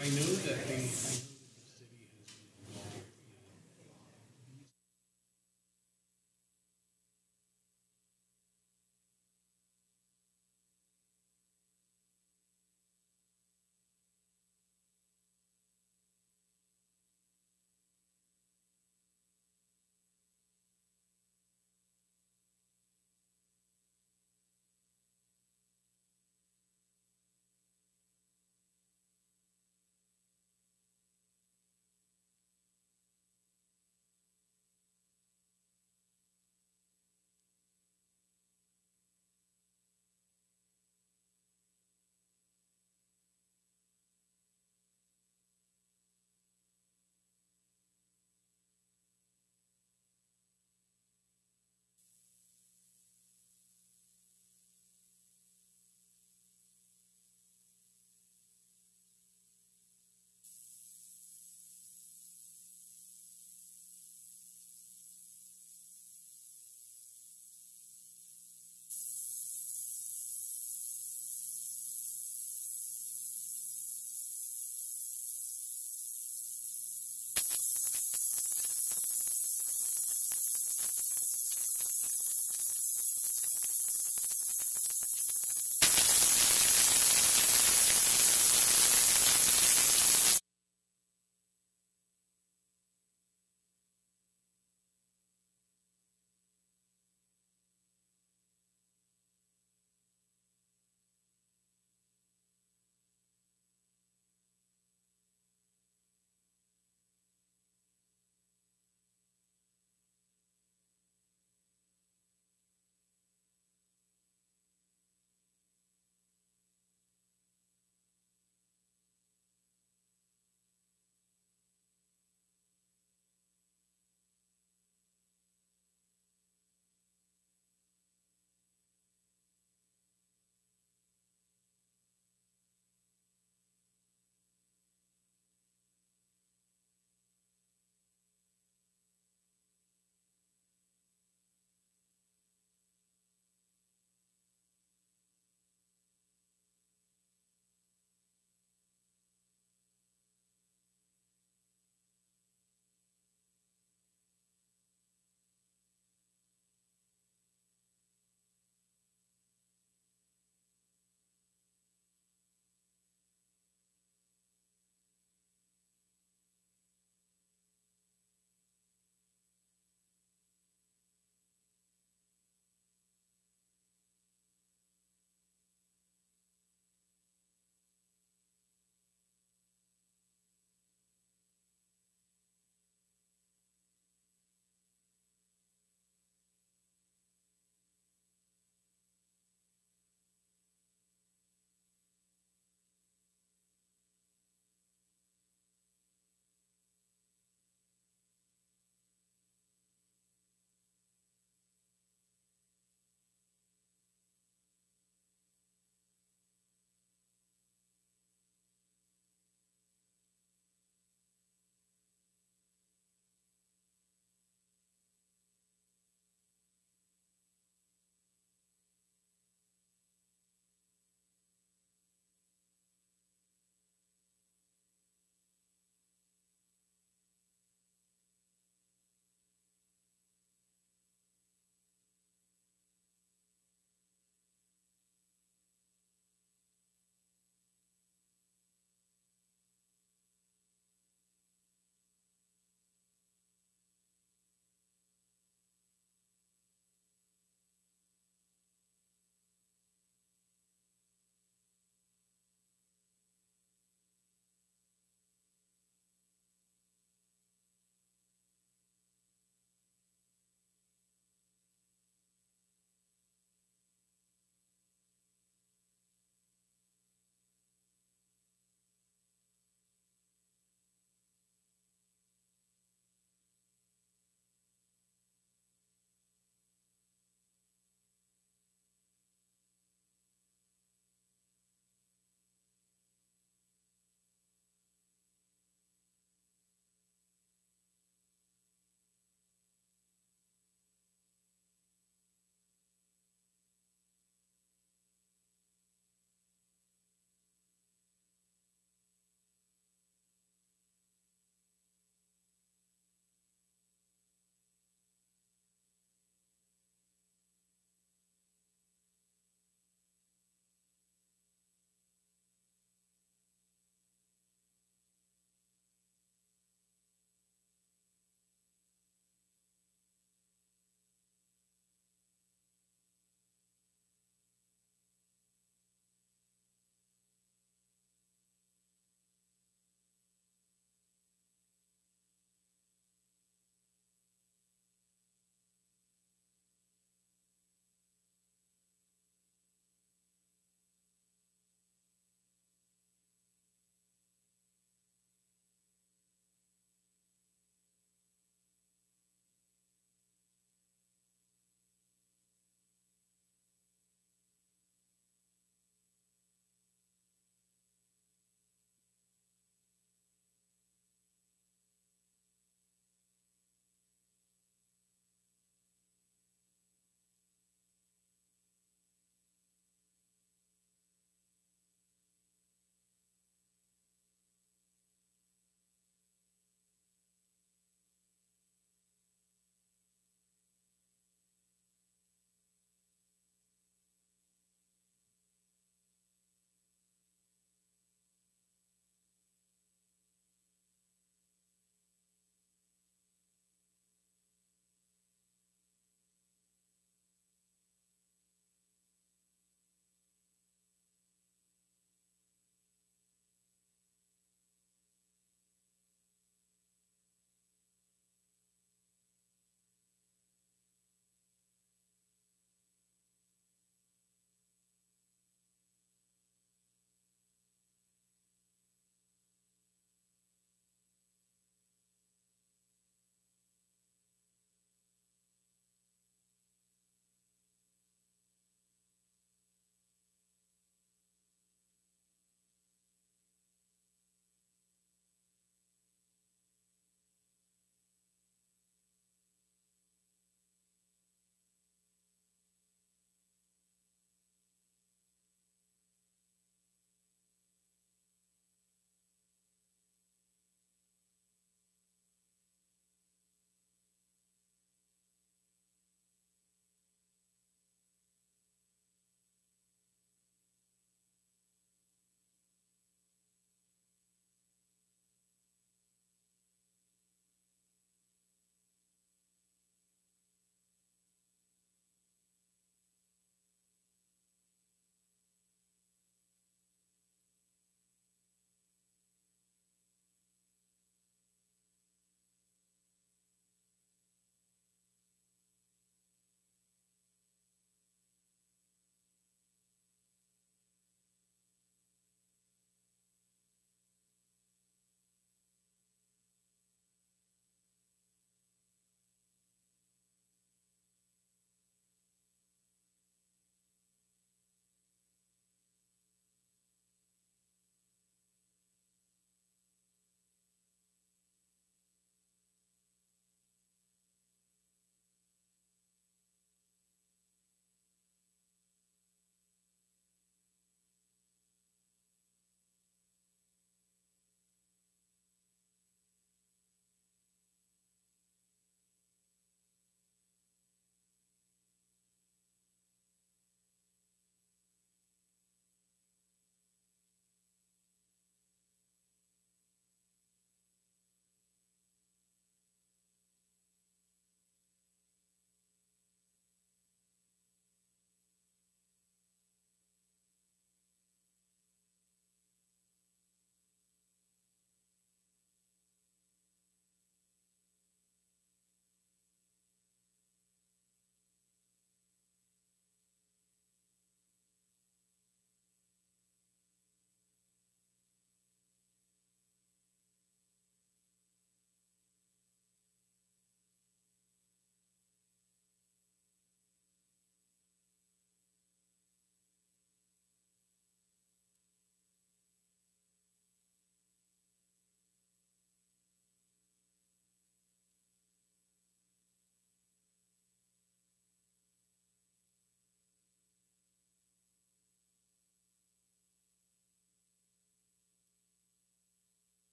I know that the city has been involved in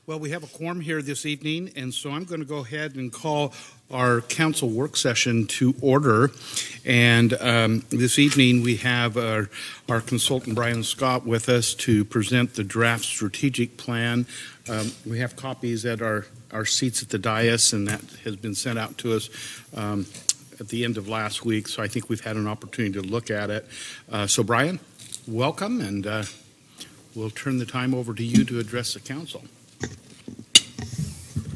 Well, we have a quorum here this evening, and so I'm going to go ahead and call our council work session to order. And this evening we have our consultant Brian Scott with us to present the draft strategic plan. We have copies at our seats at the dais, and that has been sent out to us at the end of last week, so I think we've had an opportunity to look at it. So Brian, welcome, and we'll turn the time over to you to address the council.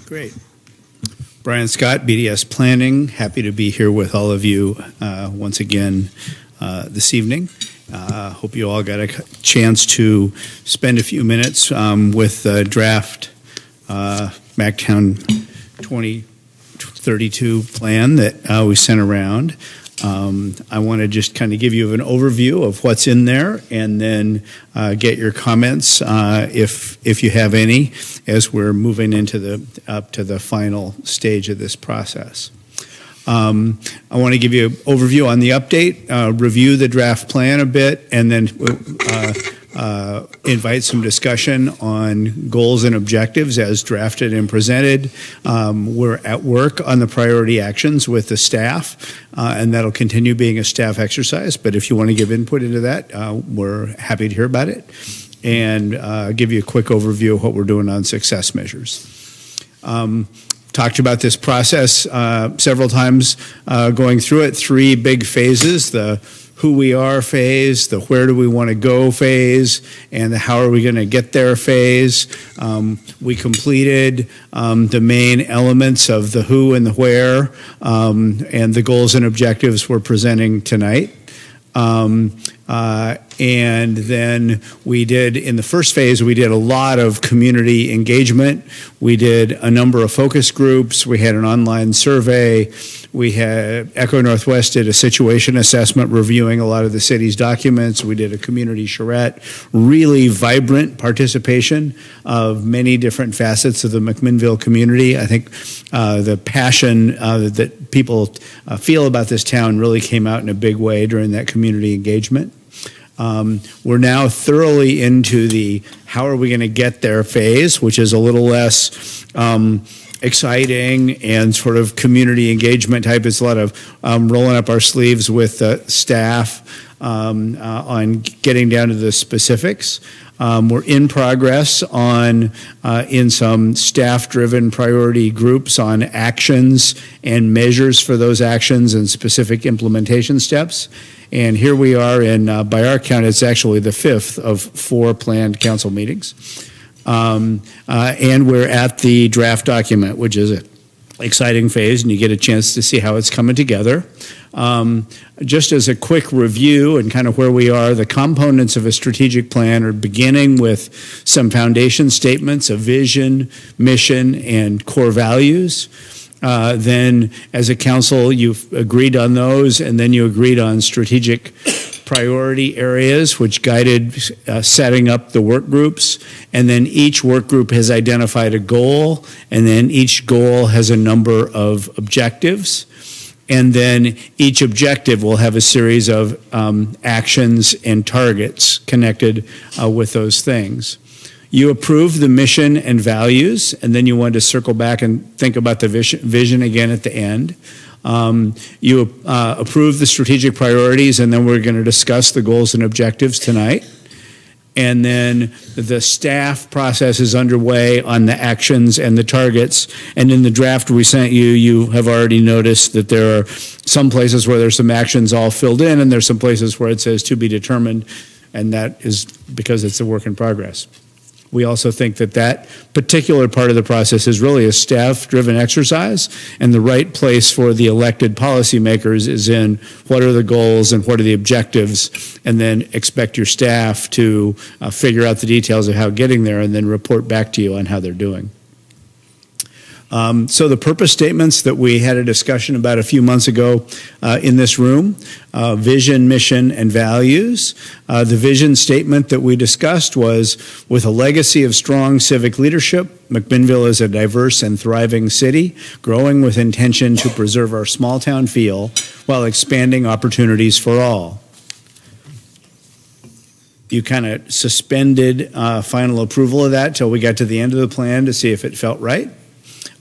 Great. Brian Scott, BDS Planning. Happy to be here with all of you once again this evening. Hope you all got a chance to spend a few minutes with the draft MacTown 2032 plan that we sent around. I want to just kind of give you an overview of what's in there, and then get your comments if you have any, as we're moving into up to the final stage of this process. I want to give you an overview on the update, review the draft plan a bit, and then invite some discussion on goals and objectives as drafted and presented. We're at work on the priority actions with the staff, and that'll continue being a staff exercise. But if you want to give input into that, we're happy to hear about it, and give you a quick overview of what we're doing on success measures. Talked about this process several times going through it. 3 big phases: the who we are phase, the where do we want to go phase, and the how are we going to get there phase. We completed the main elements of the who and the where, and the goals and objectives we're presenting tonight. And then we did, in the first phase, we did a lot of community engagement. We did a number of focus groups. We had an online survey. We had Echo Northwest did a situation assessment reviewing a lot of the city's documents. We did a community charrette, really vibrant participation of many different facets of the McMinnville community. I think the passion that people feel about this town really came out in a big way during that community engagement. We're now thoroughly into the how are we going to get there phase, which is a little less exciting and sort of community engagement type. It's a lot of rolling up our sleeves with staff on getting down to the specifics. We're in progress on in some staff-driven priority groups on actions and measures for those actions and specific implementation steps. And here we are in, by our count, it's actually the 5th of 4 planned council meetings. And we're at the draft document, which is an exciting phase, and you get a chance to see how it's coming together. Just as a quick review and kind of where we are, the components of a strategic plan are beginning with some foundation statements, a vision, mission, and core values. Then as a council, you've agreed on those, and then you agreed on strategic priority areas, which guided setting up the work groups. And then each work group has identified a goal, and then each goal has a number of objectives. And then each objective will have a series of actions and targets connected with those things. You approve the mission and values, and then you want to circle back and think about the vision again at the end. You approve the strategic priorities, and then we're going to discuss the goals and objectives tonight. And then the staff process is underway on the actions and the targets. And in the draft we sent you, you have already noticed that there are some places where there's some actions all filled in, and there's some places where it says to be determined, and that is because it's a work in progress. We also think that that particular part of the process is really a staff-driven exercise, and the right place for the elected policymakers is in what are the goals and what are the objectives, and then expect your staff to figure out the details of how getting there and then report back to you on how they're doing. So the purpose statements that we had a discussion about a few months ago in this room, vision, mission, and values. The vision statement that we discussed was, with a legacy of strong civic leadership, McMinnville is a diverse and thriving city, growing with intention to preserve our small town feel while expanding opportunities for all. You kind of suspended final approval of that till we got to the end of the plan to see if it felt right.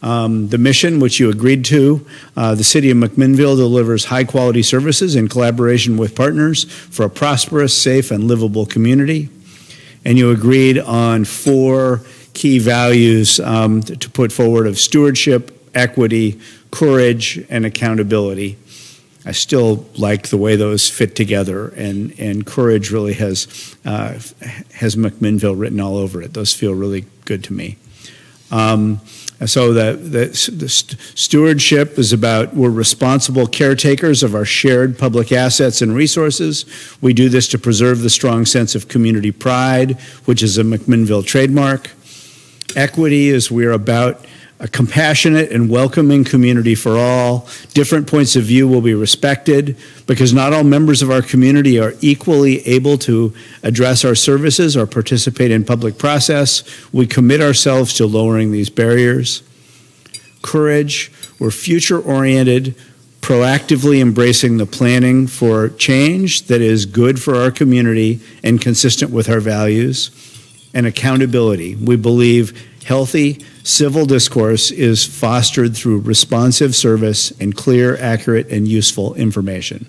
The mission, which you agreed to, the City of McMinnville delivers high-quality services in collaboration with partners for a prosperous, safe, and livable community. And you agreed on 4 key values to put forward of stewardship, equity, courage, and accountability. I still like the way those fit together, and courage really has McMinnville written all over it. Those feel really good to me. So the stewardship is about we're responsible caretakers of our shared public assets and resources. We do this to preserve the strong sense of community pride, which is a McMinnville trademark. Equity is we're about a compassionate and welcoming community for all. Different points of view will be respected because not all members of our community are equally able to address our services or participate in public process. We commit ourselves to lowering these barriers. Courage, we're future-oriented, proactively embracing the planning for change that is good for our community and consistent with our values. And accountability, we believe healthy civil discourse is fostered through responsive service and clear, accurate, and useful information.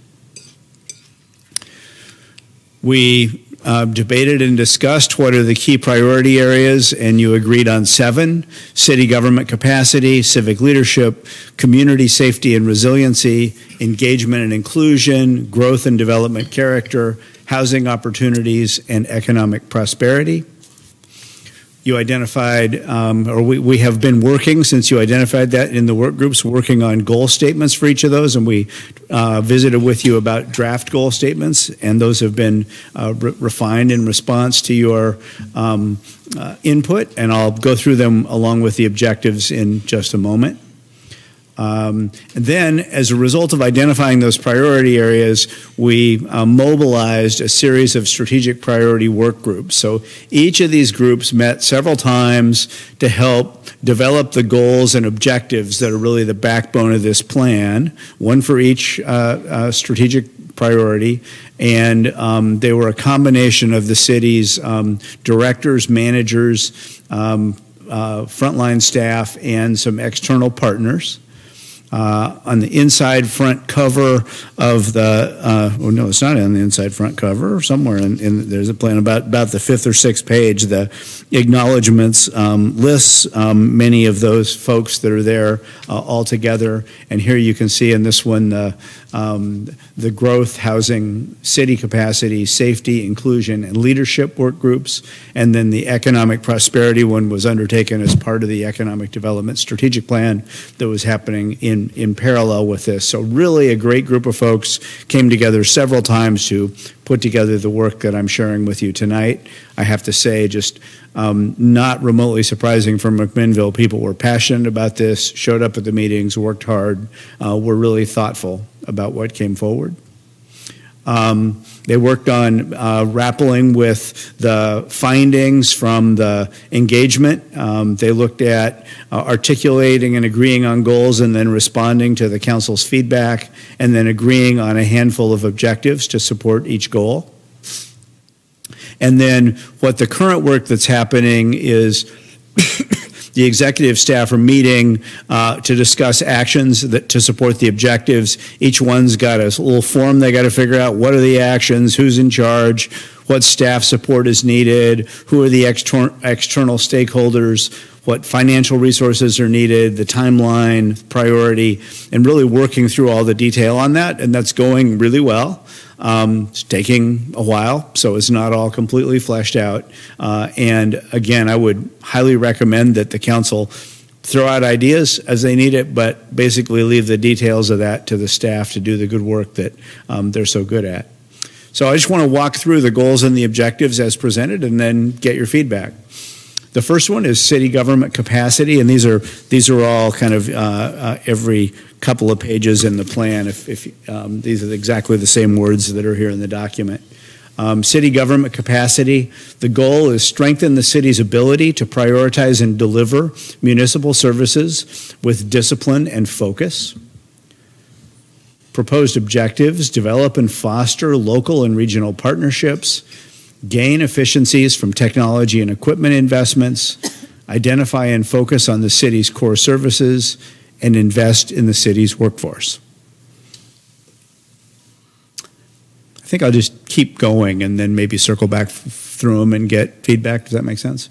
We debated and discussed what are the key priority areas, and you agreed on 7: city government capacity, civic leadership, community safety and resiliency, engagement and inclusion, growth and development character, housing opportunities, and economic prosperity. You identified, or we have been working since you identified that in the work groups, working on goal statements for each of those, and we visited with you about draft goal statements, and those have been refined in response to your input, and I'll go through them along with the objectives in just a moment. And then, as a result of identifying those priority areas, we mobilized a series of strategic priority work groups. So each of these groups met several times to help develop the goals and objectives that are really the backbone of this plan, one for each strategic priority. And they were a combination of the city's directors, managers, frontline staff, and some external partners. On the inside front cover of the, oh no, it's not on the inside front cover. Somewhere in there's a plan about the 5th or 6th page. The acknowledgments lists many of those folks that are there all together. And here you can see in this one the growth, housing, city capacity, safety, inclusion, and leadership work groups. And then the economic prosperity one was undertaken as part of the economic development strategic plan that was happening in parallel with this. So really a great group of folks came together several times to put together the work that I'm sharing with you tonight. I have to say, just not remotely surprising from McMinnville, people were passionate about this, showed up at the meetings, worked hard, were really thoughtful about what came forward. They worked on grappling with the findings from the engagement. They looked at articulating and agreeing on goals and then responding to the council's feedback and then agreeing on a handful of objectives to support each goal. And then what the current work that's happening is the executive staff are meeting to discuss actions to support the objectives. Each one's got a little form they got to figure out. What are the actions? Who's in charge? What staff support is needed? Who are the external stakeholders? What financial resources are needed? The timeline, priority, and really working through all the detail on that. And that's going really well. It's taking a while, so it's not all completely fleshed out. And again, I would highly recommend that the council throw out ideas as they need it, but basically leave the details of that to the staff to do the good work that they're so good at. So I just want to walk through the goals and the objectives as presented and then get your feedback. The first one is city government capacity, and these are all kind of every couple of pages in the plan. These are exactly the same words that are here in the document. City government capacity. The goal is strengthen the city's ability to prioritize and deliver municipal services with discipline and focus. Proposed objectives: develop and foster local and regional partnerships, gain efficiencies from technology and equipment investments, identify and focus on the city's core services, and invest in the city's workforce. I think I'll just keep going and then maybe circle back through them and get feedback. Does that make sense?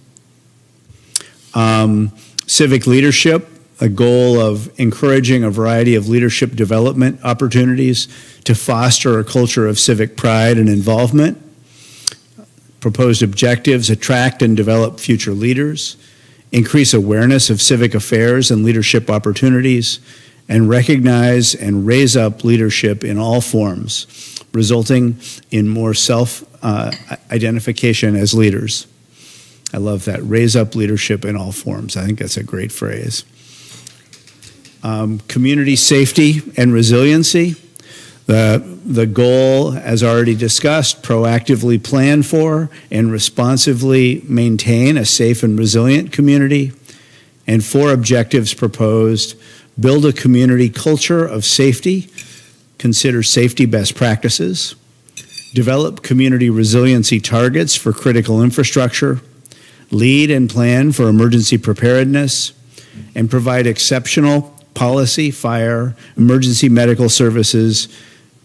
Civic leadership, a goal of encouraging a variety of leadership development opportunities to foster a culture of civic pride and involvement. Proposed objectives, attract and develop future leaders, increase awareness of civic affairs and leadership opportunities, and recognize and raise up leadership in all forms, resulting in more self-identification as leaders. I love that. Raise up leadership in all forms. I think that's a great phrase. Community safety and resiliency. The goal, as already discussed, proactively plan for and responsively maintain a safe and resilient community. And 4 objectives proposed: build a community culture of safety, consider safety best practices, develop community resiliency targets for critical infrastructure, lead and plan for emergency preparedness, and provide exceptional policy, fire, emergency medical services,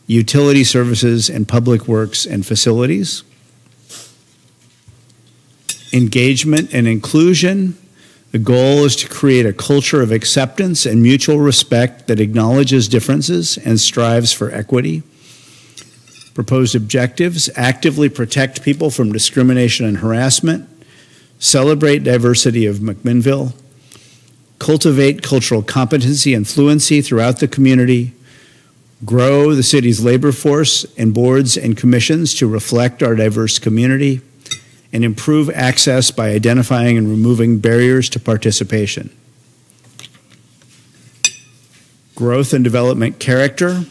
utility services, and public works and facilities. Engagement and inclusion. The goal is to create a culture of acceptance and mutual respect that acknowledges differences and strives for equity. Proposed objectives: actively protect people from discrimination and harassment, celebrate diversity of McMinnille, cultivate cultural competency and fluency throughout the community, grow the city's labor force and boards and commissions to reflect our diverse community, and improve access by identifying and removing barriers to participation. Growth and development character.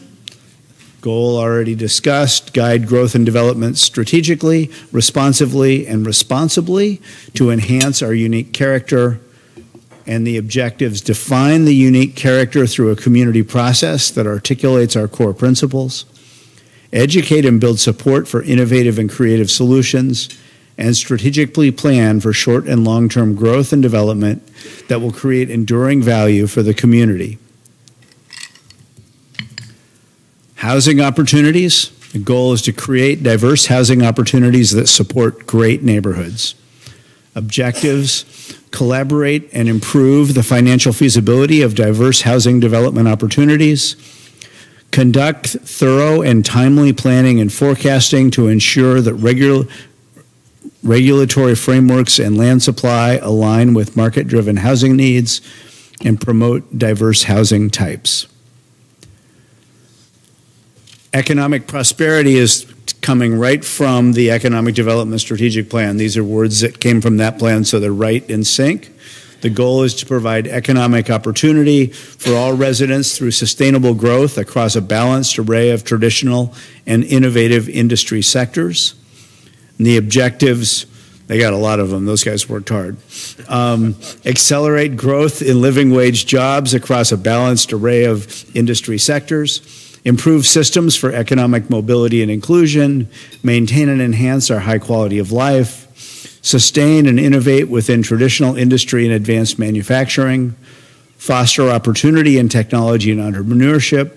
Goal already discussed: guide growth and development strategically, responsively, and responsibly to enhance our unique character. And the objectives: define the unique character through a community process that articulates our core principles, educate and build support for innovative and creative solutions, and strategically plan for short and long-term growth and development that will create enduring value for the community. Housing opportunities. The goal is to create diverse housing opportunities that support great neighborhoods. Objectives: collaborate and improve the financial feasibility of diverse housing development opportunities. Conduct thorough and timely planning and forecasting to ensure that regulatory frameworks and land supply align with market-driven housing needs and promote diverse housing types. Economic prosperity is coming right from the Economic Development Strategic Plan. These are words that came from that plan, so they're right in sync. The goal is to provide economic opportunity for all residents through sustainable growth across a balanced array of traditional and innovative industry sectors. And the objectives, they got a lot of them. Those guys worked hard. Accelerate growth in living wage jobs across a balanced array of industry sectors. Improve systems for economic mobility and inclusion, maintain and enhance our high quality of life, sustain and innovate within traditional industry and advanced manufacturing, foster opportunity in technology and entrepreneurship,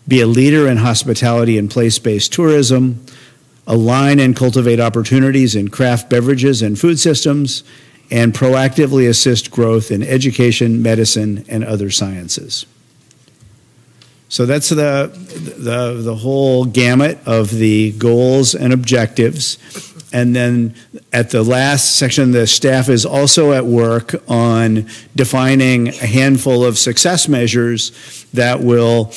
be a leader in hospitality and place-based tourism, align and cultivate opportunities in craft beverages and food systems, and proactively assist growth in education, medicine, and other sciences. So that's the whole gamut of the goals and objectives. And then at the last section, the staff is also at work on defining a handful of success measures that will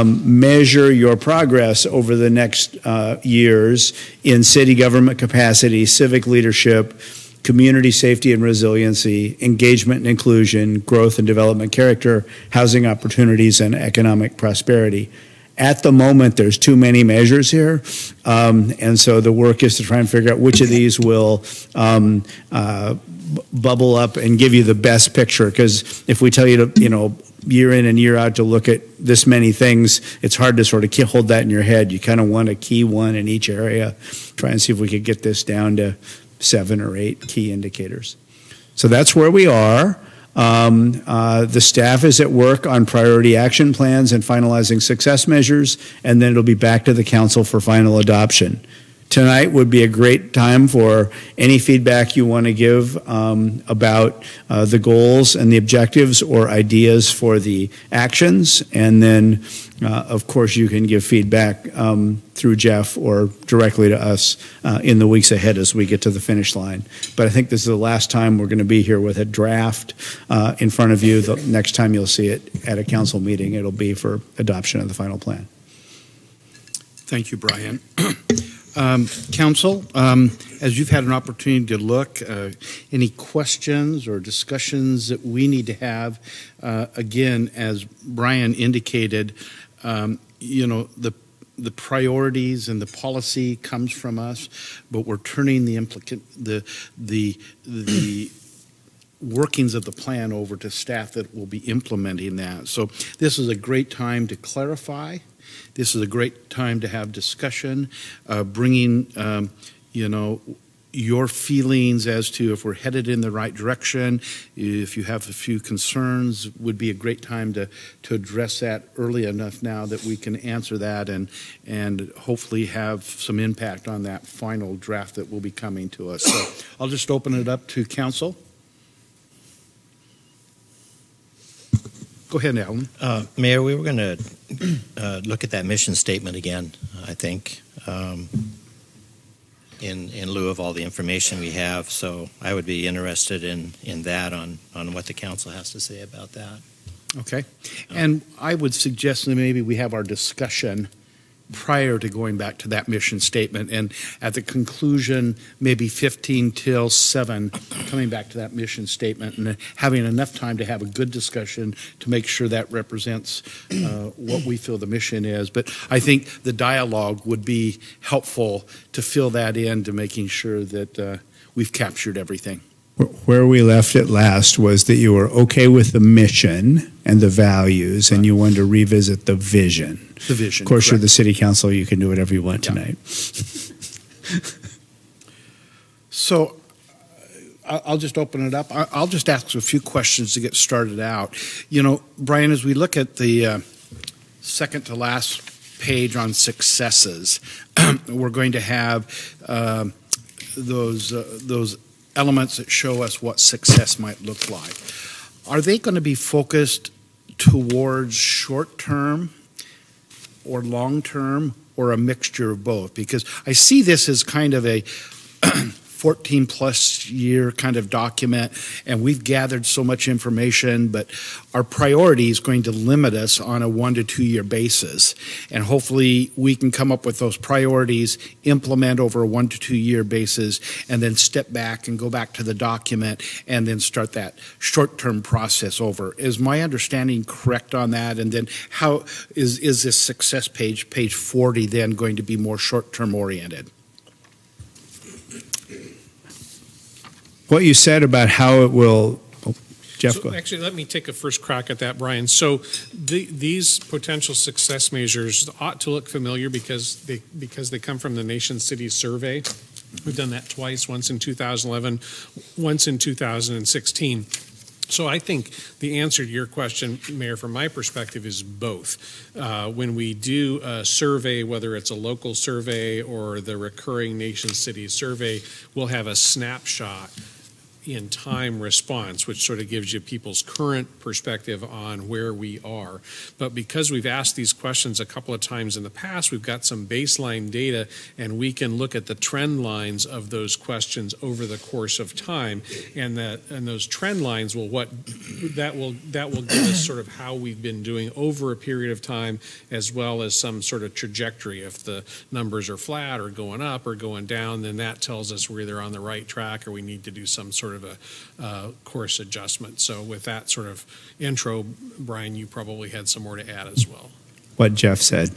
measure your progress over the next years in city government capacity, civic leadership, community safety and resiliency, engagement and inclusion, growth and development character, housing opportunities, and economic prosperity. At the moment, there's too many measures here, and so the work is to try and figure out which of these will bubble up and give you the best picture. Because if we tell you to, year in and year out to look at this many things, it's hard to sort of hold that in your head. You kind of want a key one in each area. Try and see if we could get this down to 7 or 8 key indicators. So that's where we are. The staff is at work on priority action plans and finalizing success measures, and then it'll be back to the council for final adoption. Tonight would be a great time for any feedback you want to give about the goals and the objectives or ideas for the actions. And then, of course, you can give feedback through Jeff or directly to us in the weeks ahead as we get to the finish line. But I think this is the last time we're going to be here with a draft in front of you. The next time you'll see it at a council meeting, it'll be for adoption of the final plan. Thank you, Brian. Council, as you've had an opportunity to look, any questions or discussions that we need to have? Again, as Brian indicated, the priorities and the policy comes from us, but we're turning the workings of the plan over to staff that will be implementing that. So this is a great time to clarify. This is a great time to have discussion, bringing, your feelings as to if we're headed in the right direction. If you have a few concerns, would be a great time to address that early enough now that we can answer that and hopefully have some impact on that final draft that will be coming to us. So I'll just open it up to council. Go ahead, Alan. Mayor, we were going to look at that mission statement again, I think, in lieu of all the information we have. So I would be interested in that, on what the council has to say about that. Okay. And I would suggest that maybe we have our discussion prior to going back to that mission statement, and at the conclusion, maybe 15 till 7, coming back to that mission statement and having enough time to have a good discussion to make sure that represents what we feel the mission is. But I think the dialogue would be helpful to fill that in, to making sure that we've captured everything. Where we left it last was that you were okay with the mission and the values, and you wanted to revisit the vision. The vision. Of course, correct. You're the city council. You can do whatever you want tonight. So I'll just open it up. I'll just ask a few questions to get started out. Brian, as we look at the second to last page on successes, we're going to have those elements that show us what success might look like. Are they going to be focused towards short-term or long-term, or a mixture of both? Because I see this as kind of a 14-plus year kind of document, and we've gathered so much information, but our priority is going to limit us on a 1 to 2 year basis. And hopefully we can come up with those priorities, implement over a 1 to 2 year basis, and then step back and go back to the document and then start that short-term process over. Is my understanding correct on that? And then how is this success page 40, then going to be more short-term oriented? What you said about how it will, Jeff, so go ahead. actually, let me take a first crack at that, Brian. So these potential success measures ought to look familiar because they come from the Nation Cities Survey. We've done that twice, once in 2011, once in 2016. So I think the answer to your question, Mayor, from my perspective, is both. When we do a survey, whether it's a local survey or the recurring Nation Cities Survey, we'll have a snapshot in time response, which sort of gives you people's current perspective on where we are. But because we've asked these questions a couple of times in the past, we've got some baseline data, and we can look at the trend lines of those questions over the course of time, and those trend lines will give us sort of how we've been doing over a period of time, as well as some sort of trajectory. If the numbers are flat or going up or going down, then that tells us we're either on the right track or we need to do some sort of a course adjustment. So with that sort of intro, Brian, you probably had some more to add as well. what Jeff said.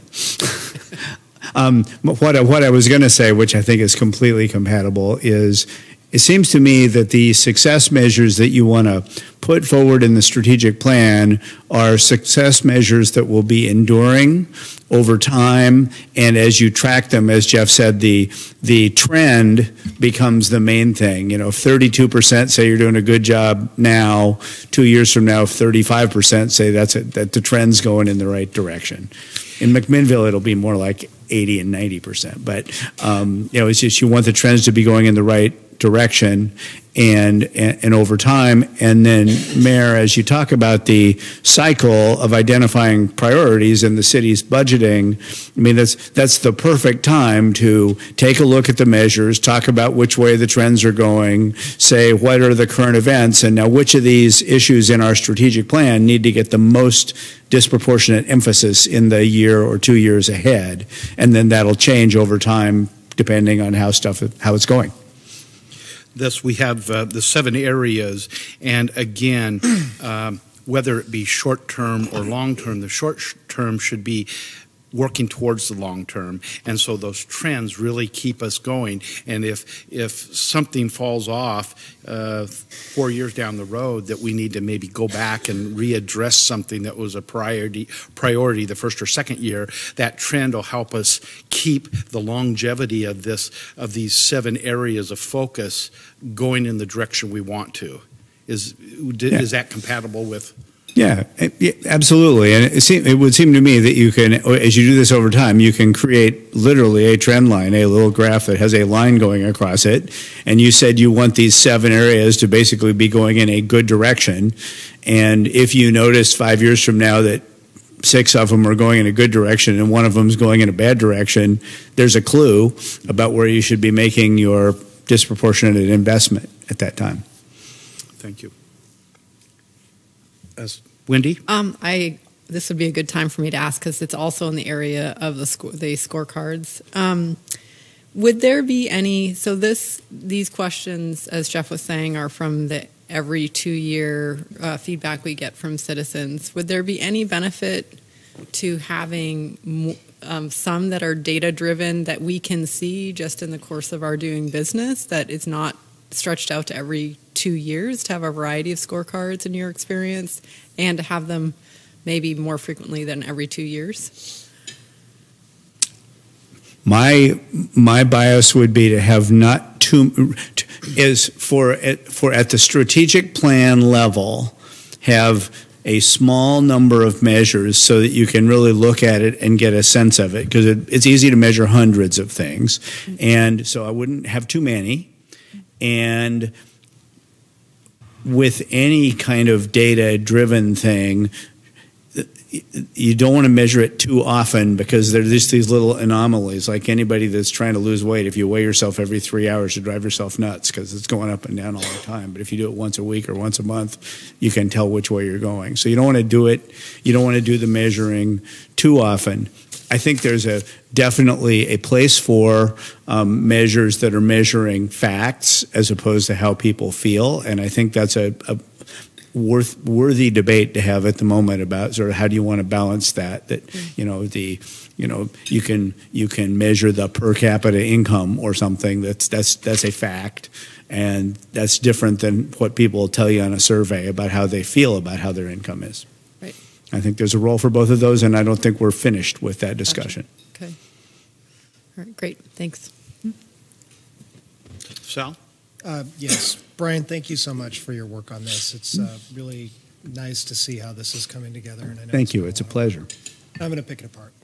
What I was going to say, which I think is completely compatible, is it seems to me that the success measures that you want to put forward in the strategic plan are success measures that will be enduring over time, and as you track them, as Jeff said, the trend becomes the main thing. You know, if 32% say you're doing a good job now, 2 years from now, if 35% say that the trend's going in the right direction. In McMinnille, it'll be more like 80 and 90%. But you know, it's just you want the trends to be going in the right direction and over time. And then, Mayor, as you talk about the cycle of identifying priorities in the city's budgeting, I mean, that's the perfect time to take a look at the measures, talk about which way the trends are going, say what are the current events, and now which of these issues in our strategic plan need to get the most disproportionate emphasis in the year or 2 years ahead. And then that'll change over time depending on how it's going. Thus, we have the 7 areas, and again, whether it be short-term or long-term, the short-term should be working towards the long term, and so those trends really keep us going. And if something falls off 4 years down the road, that we need to maybe go back and readdress something that was a priority the first or second year, that trend will help us keep the longevity of these 7 areas of focus going in the direction we want to. Is that compatible with? Yeah, absolutely. And it would seem to me that you can, as you do this over time, you can create literally a trend line, a little graph that has a line going across it. And you said you want these 7 areas to basically be going in a good direction. And if you notice 5 years from now that 6 of them are going in a good direction and 1 of them is going in a bad direction, there's a clue about where you should be making your disproportionate investment at that time. Thank you. Wendy? This would be a good time for me to ask because it's also in the area of the scorecards. Would there be any? So these questions, as Jeff was saying, are from the every 2-year feedback we get from citizens. Would there be any benefit to having some that are data driven that we can see just in the course of our doing business, that is not stretched out to every 2 years, to have a variety of scorecards in your experience and to have them maybe more frequently than every 2 years? My bias would be to have not too is for at the strategic plan level, have a small number of measures so that you can really look at it and get a sense of it, because it's easy to measure hundreds of things, and so I wouldn't have too many. And with any kind of data-driven thing, you don't want to measure it too often because there's just these little anomalies. Like anybody that's trying to lose weight, if you weigh yourself every 3 hours, you drive yourself nuts because it's going up and down all the time. But if you do it once a week or once a month, you can tell which way you're going. So you don't want to do it. You don't want to do the measuring too often. I think there's definitely a place for measures that are measuring facts as opposed to how people feel, and I think that's a worthy debate to have at the moment about sort of how do you want to balance that. That you can measure the per capita income or something that's a fact, and that's different than what people will tell you on a survey about how they feel about how their income is. I think there's a role for both of those, and I don't think we're finished with that discussion. Gotcha. Okay. All right, great. Thanks. Sal? Yes. Brian, thank you so much for your work on this. It's really nice to see how this is coming together. And I know thank you. It's a pleasure. I'm going to pick it apart.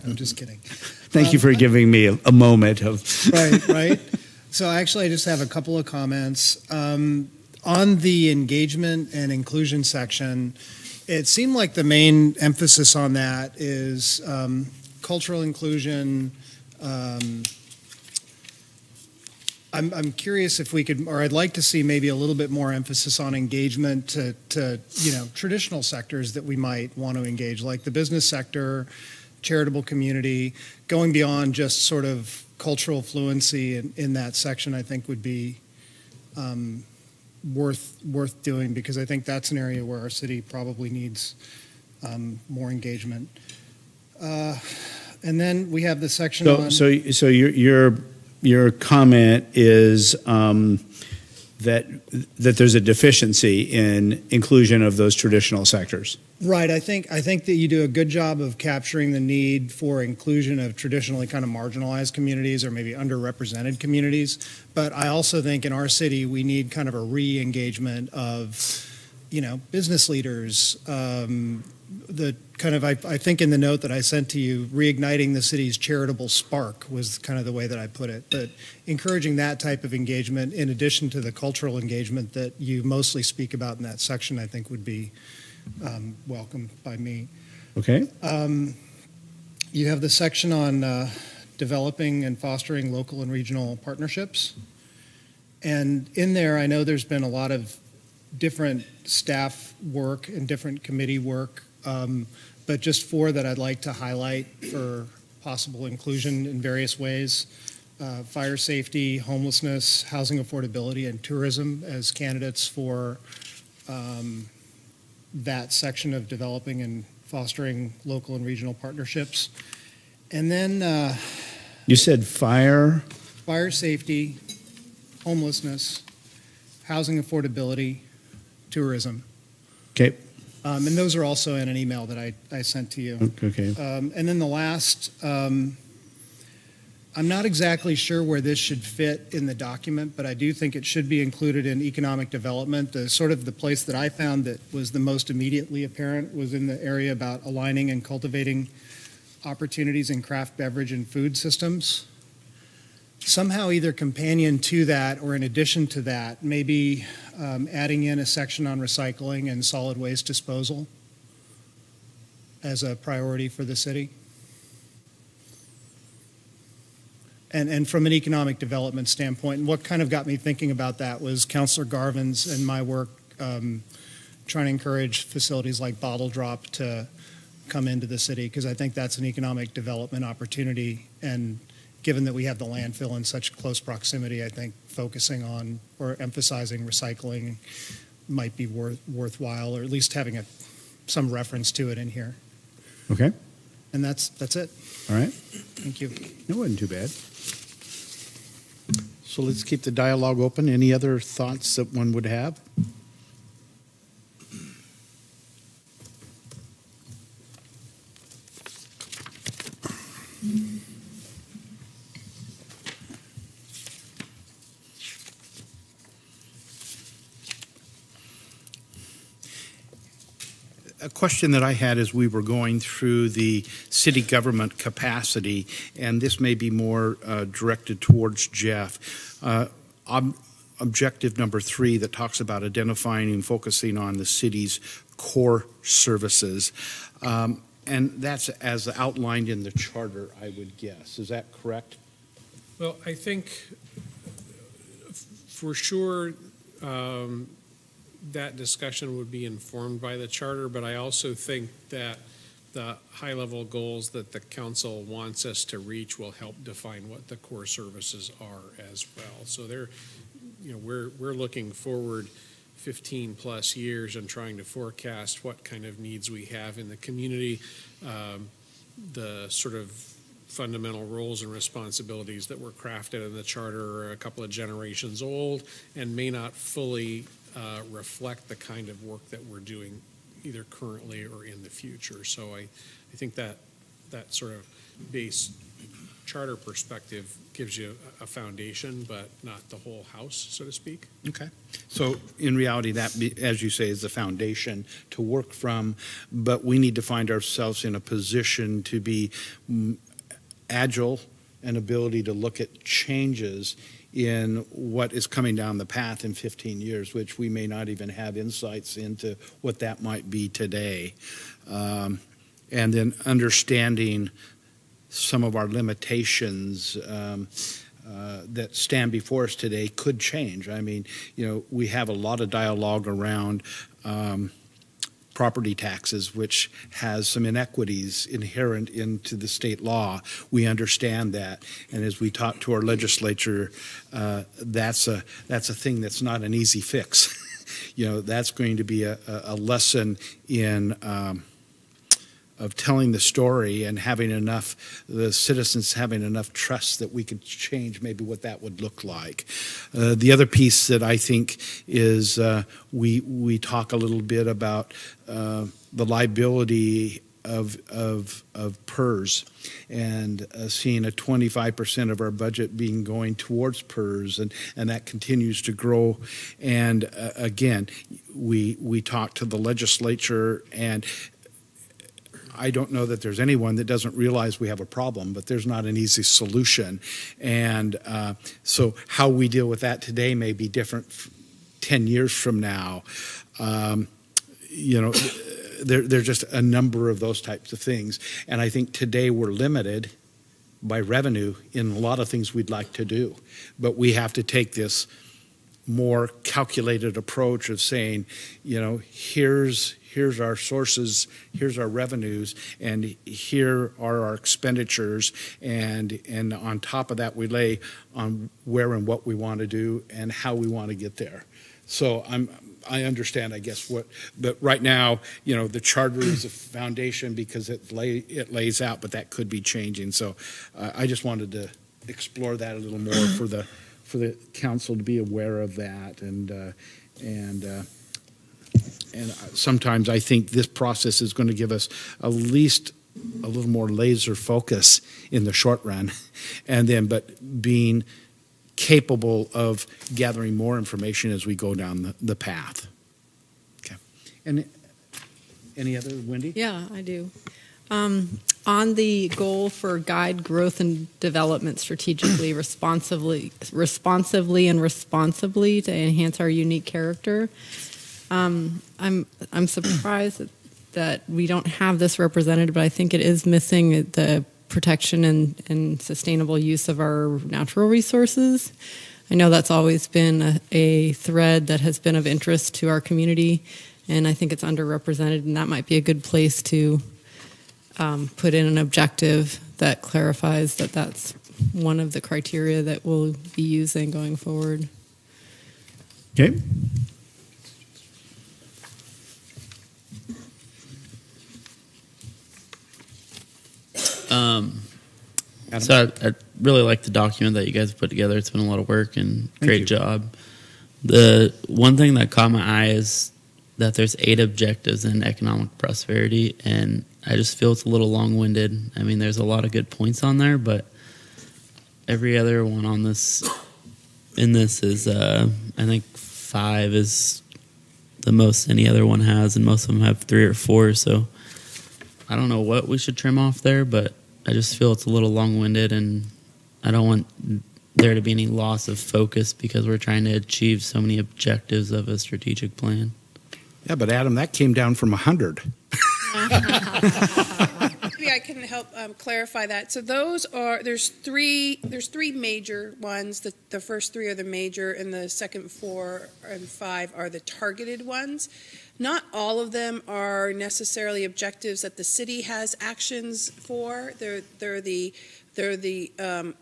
I'm just kidding. Thank you for giving me a moment of... Right. So actually, I just have a couple of comments. On the engagement and inclusion section, it seemed like the main emphasis on that is cultural inclusion. I'm curious if we could, or I'd like to see maybe a little bit more emphasis on engagement to traditional sectors that we might want to engage, like the business sector, charitable community. Going beyond just sort of cultural fluency in that section, I think would be worth doing, because I think that's an area where our city probably needs more engagement. And then we have the section So, on. so your comment is that there's a deficiency in inclusion of those traditional sectors. Right. I think that you do a good job of capturing the need for inclusion of traditionally kind of marginalized communities or maybe underrepresented communities. But I also think in our city we need kind of a re-engagement of, business leaders. I think in the note that I sent to you, reigniting the city's charitable spark was kind of the way that I put it. But encouraging that type of engagement in addition to the cultural engagement that you mostly speak about in that section, I think would be welcomed by me. Okay. You have the section on developing and fostering local and regional partnerships. And in there, I know there's been a lot of different staff work and different committee work, but just four that I'd like to highlight for possible inclusion in various ways. Fire safety, homelessness, housing affordability, and tourism as candidates for that section of developing and fostering local and regional partnerships. And then You said fire safety, homelessness, housing affordability, tourism. Okay. And those are also in an email that I sent to you. Okay. And then the last, I'm not exactly sure where this should fit in the document, but I do think it should be included in economic development. The place that I found that was the most immediately apparent was in the area about aligning and cultivating opportunities in craft beverage and food systems. Somehow either companion to that or in addition to that, maybe adding in a section on recycling and solid waste disposal as a priority for the city. And from an economic development standpoint, and what kind of got me thinking about that was Councillor Garvin's and my work trying to encourage facilities like Bottle Drop to come into the city, because I think that's an economic development opportunity. And given that we have the landfill in such close proximity, I think focusing on or emphasizing recycling might be worthwhile, or at least having some reference to it in here. Okay. And that's it. All right. Thank you. It wasn't too bad. So let's keep the dialogue open. Any other thoughts that one would have? A question that I had as we were going through the city government capacity, and this may be more directed towards Jeff. Objective number 3 that talks about identifying and focusing on the city's core services. And that's as outlined in the charter, I would guess. Is that correct? Well, I think for sure that discussion would be informed by the charter, but I also think that the high-level goals that the council wants us to reach will help define what the core services are as well. So we're looking forward 15 plus years and trying to forecast what kind of needs we have in the community, the sort of fundamental roles and responsibilities that were crafted in the charter are a couple of generations old and may not fully reflect the kind of work that we're doing either currently or in the future. So I think that sort of base charter perspective gives you a foundation, but not the whole house, so to speak. Okay. So in reality, that, as you say, is the foundation to work from, but we need to find ourselves in a position to be agile and ability to look at changes in what is coming down the path in 15 years, which we may not even have insights into what that might be today. And then understanding some of our limitations that stand before us today could change. I mean, we have a lot of dialogue around property taxes, which has some inequities inherent into the state law. We understand that, and as we talk to our legislature, that's a thing that's not an easy fix. That's going to be a lesson in telling the story and having the citizens having enough trust that we could change maybe what that would look like. The other piece that I think is we talk a little bit about the liability of PERS and seeing a 25% of our budget being going towards PERS, and that continues to grow. And again, we talk to the legislature, and I don't know that there's anyone that doesn't realize we have a problem, but there's not an easy solution. And so how we deal with that today may be different 10 years from now. You know, there are just a number of those types of things. And I think today we're limited by revenue in a lot of things we'd like to do. But we have to take this more calculated approach of saying, you know, here's our sources, here's our revenues, and here are our expenditures, and on top of that we lay on where and what we want to do and how we want to get there. So I understand, I guess, but right now, you know, the charter is a foundation because it lays out, but that could be changing. So I just wanted to explore that a little more for the council to be aware of that, and sometimes I think this process is going to give us at least a little more laser focus in the short run, and then but being capable of gathering more information as we go down the path. Okay. And any other, Wendy? Yeah, I do. On the goal for guide growth and development strategically, responsibly, and responsibly to enhance our unique character, I'm surprised that we don't have this represented, but I think it is missing the protection and sustainable use of our natural resources. I know that's always been a thread that has been of interest to our community, and I think it's underrepresented, and that might be a good place to put in an objective that clarifies that that's one of the criteria that we'll be using going forward. Okay. So I really like the document that you guys put together. It's been a lot of work and great job. The one thing that caught my eye is that there's 8 objectives in economic prosperity, and I just feel it's a little long-winded. I mean, there's a lot of good points on there, but every other one on this is I think 5 is the most any other one has, and most of them have 3 or 4. So I don't know what we should trim off there, but I just feel it's a little long-winded, and I don't want there to be any loss of focus because we're trying to achieve so many objectives of a strategic plan. Yeah, but Adam, that came down from 100. Maybe I can help clarify that. So there's three major ones. The first 3 are the major, and the second 4 and 5 are the targeted ones. Not all of them are necessarily objectives that the city has actions for. They're the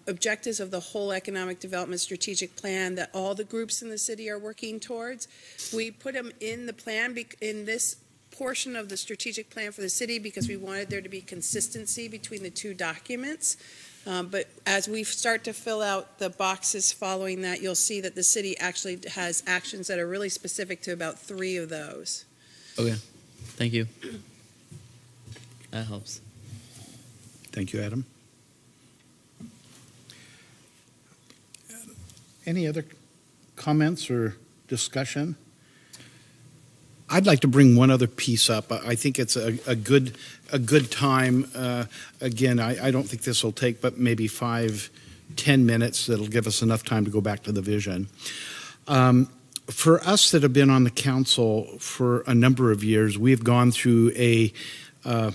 objectives of the whole economic development strategic plan that all the groups in the city are working towards. We put them in the plan in this portion of the strategic plan for the city because we wanted there to be consistency between the 2 documents. But as we start to fill out the boxes following that, you'll see that the city actually has actions that are really specific to about 3 of those. Okay. Thank you. That helps. Thank you, Adam. Any other comments or discussion? I'd like to bring one other piece up. I think it's a good time. Again, I don't think this will take but maybe 5-10 minutes. That'll give us enough time to go back to the vision. For us that have been on the council for a number of years, we've gone through an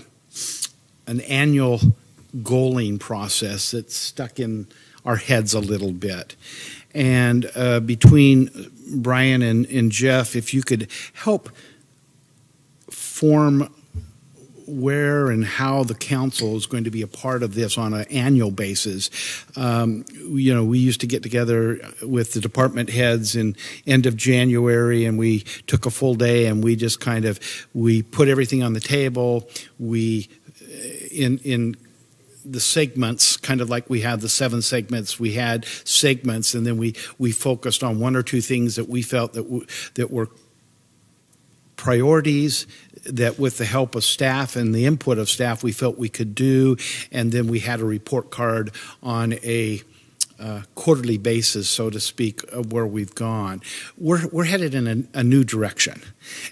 annual goaling process that's stuck in our heads a little bit. And between Brian and Jeff, if you could help form where and how the council is going to be a part of this on an annual basis. You know, we used to get together with the department heads in end of January, and we took a full day and we just we put everything on the table. We in the segments, kind of like we have the 7 segments, we had segments, and then we focused on 1 or 2 things that we felt that were priorities, that with the help of staff and the input of staff we felt we could do, and then we had a report card on a quarterly basis, so to speak, of where we've gone. We're headed in a new direction,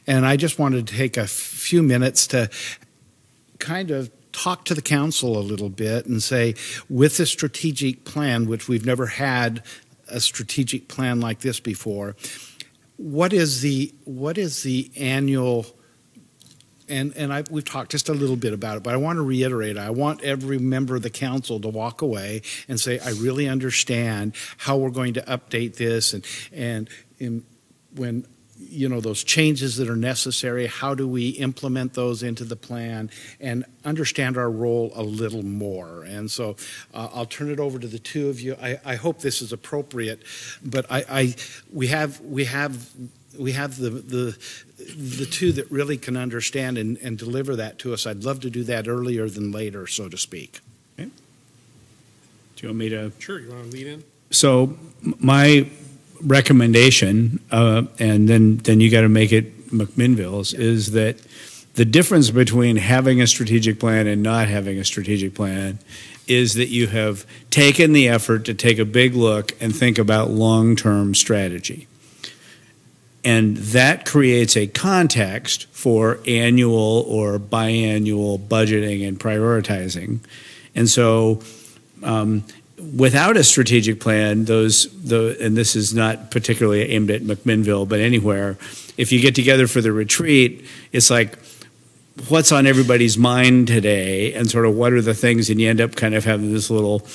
and I just wanted to take a few minutes to kind of talk to the council a little bit and say, with the strategic plan, which we've never had a strategic plan like this before, what is the annual, and we've talked just a little bit about it, but I want to reiterate, I want every member of the council to walk away and say, I really understand how we're going to update this, and when those changes that are necessary, how do we implement those into the plan and understand our role a little more. And so I'll turn it over to the 2 of you. I hope this is appropriate, but we have the 2 that really can understand and deliver that to us. I'd love to do that earlier than later, so to speak. Okay. Do you want me to? Sure, you want to lead in? So my recommendation, and then you got to make it McMinnville's, is that the difference between having a strategic plan and not having a strategic plan is that you have taken the effort to take a big look and think about long-term strategy. And that creates a context for annual or biannual budgeting and prioritizing. And so without a strategic plan, and this is not particularly aimed at McMinnville, but anywhere, if you get together for the retreat, it's like, what's on everybody's mind today, and sort of what are the things, and you end up kind of having this little,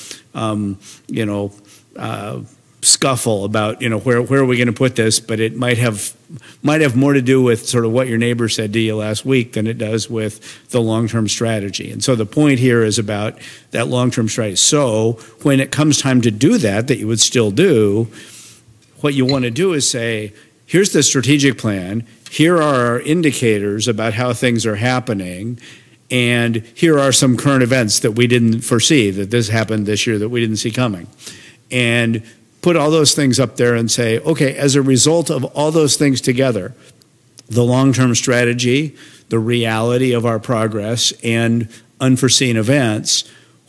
scuffle about, where are we going to put this, but it might have more to do with sort of what your neighbor said to you last week than it does with the long-term strategy. And so the point here is about that long-term strategy. So when it comes time to do that you would still do, what you want to do is say, here's the strategic plan, here are our indicators about how things are happening, and here are some current events that we didn't foresee, that this happened this year that we didn't see coming. And put all those things up there and say, okay, as a result of all those things together, the long-term strategy, the reality of our progress, and unforeseen events,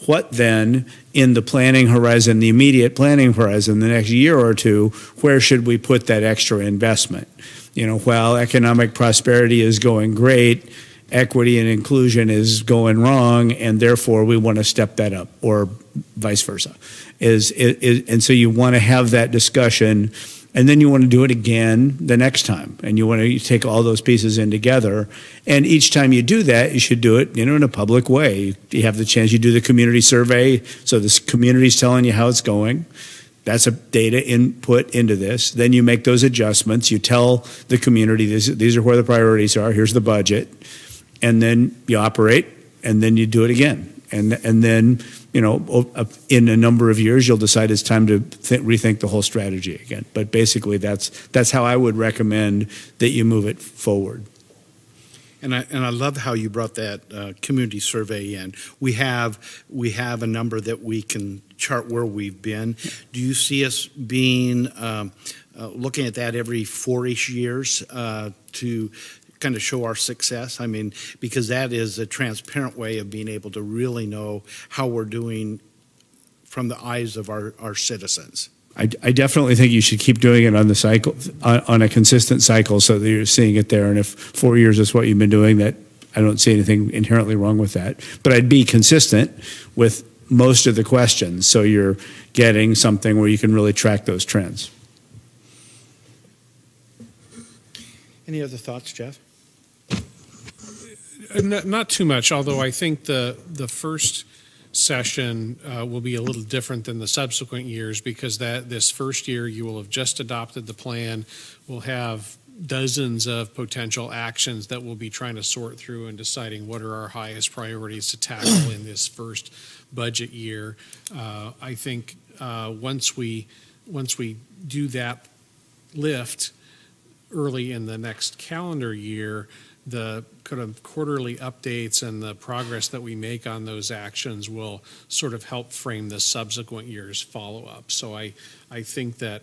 what then in the planning horizon, the immediate planning horizon, the next year or 2, where should we put that extra investment? While economic prosperity is going great, equity and inclusion is going wrong, and therefore we want to step that up, or vice versa. And so you want to have that discussion, and then you want to do it again the next time, and you want to take all those pieces in together. And each time you do that, you should do it, in a public way. You have the chance, you do the community survey, so this community's telling you how it's going. That's a data input into this. Then you make those adjustments. You tell the community, these are where the priorities are, here's the budget. And then you operate, and then you do it again. And then, in a number of years, you'll decide it's time to rethink the whole strategy again. But basically, that's how I would recommend that you move it forward. And I love how you brought that community survey in. We have a number that we can chart where we've been. Do you see us being looking at that every 4-ish years to kind of show our success? I mean, because that is a transparent way of being able to really know how we're doing from the eyes of our citizens. I definitely think you should keep doing it on the cycle, on a consistent cycle, so that you're seeing it there. And if 4 years is what you've been doing, that I don't see anything inherently wrong with that. But I'd be consistent with most of the questions, so you're getting something where you can really track those trends. Any other thoughts, Jeff? Not too much, although I think the first session will be a little different than the subsequent years, because this first year you will have just adopted the plan. We'll have dozens of potential actions that we'll be trying to sort through and deciding what are our highest priorities to tackle in this first budget year. I think once we do that lift early in the next calendar year, the kind of quarterly updates and the progress that we make on those actions will sort of help frame the subsequent year's follow-up. So I think that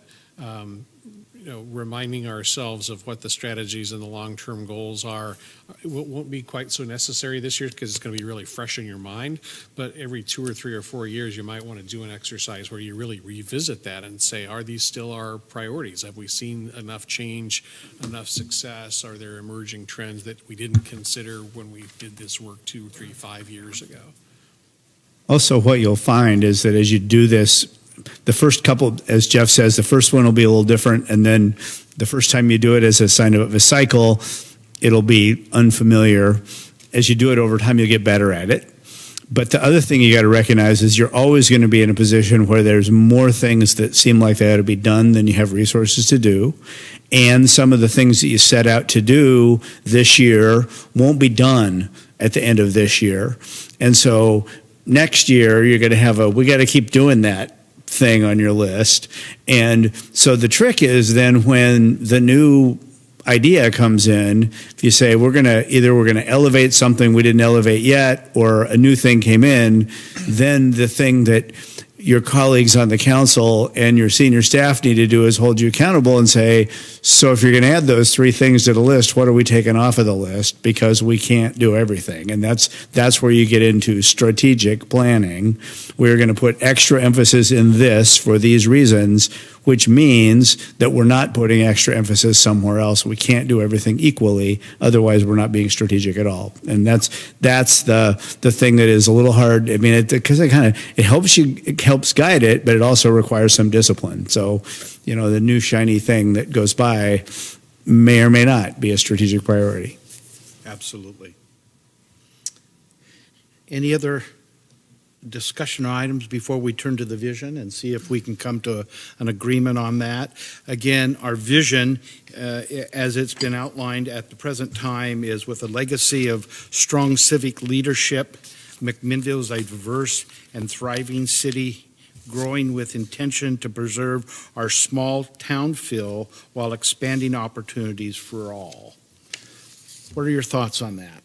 reminding ourselves of what the strategies and the long-term goals are won't be quite so necessary this year because it's going to be really fresh in your mind. But every 2 or 3 or 4 years, you might want to do an exercise where you really revisit that and say, are these still our priorities? Have we seen enough change, enough success? Are there emerging trends that we didn't consider when we did this work 2, 3, 5 years ago? Also, what you'll find is that as you do this, the first couple, as Jeff says, the first one will be a little different, and then the first time you do it as a sign of a cycle, it'll be unfamiliar. As you do it over time, you'll get better at it. But the other thing you got to recognize is you're always going to be in a position where there's more things that seem like they ought to be done than you have resources to do. And some of the things that you set out to do this year won't be done at the end of this year. And so next year, you're going to have we got to keep doing that thing on your list. And so the trick is then when the new idea comes in, if you say we're going to elevate something we didn't elevate yet, or a new thing came in, then the thing that your colleagues on the council and your senior staff need to do is hold you accountable and say, so if you're going to add those 3 things to the list, what are we taking off of the list? Because we can't do everything. And that's where you get into strategic planning. We're going to put extra emphasis in this for these reasons, which means that we're not putting extra emphasis somewhere else. We can't do everything equally. Otherwise, we're not being strategic at all. And that's the thing that is a little hard. I mean, because it helps guide it, but it also requires some discipline. So, the new shiny thing that goes by may or may not be a strategic priority. Absolutely. Any other discussion items before we turn to the vision and see if we can come to an agreement on that? Again, our vision, as it's been outlined at the present time, is with a legacy of strong civic leadership. McMinnille is a diverse and thriving city, growing with intention to preserve our small town feel while expanding opportunities for all. What are your thoughts on that?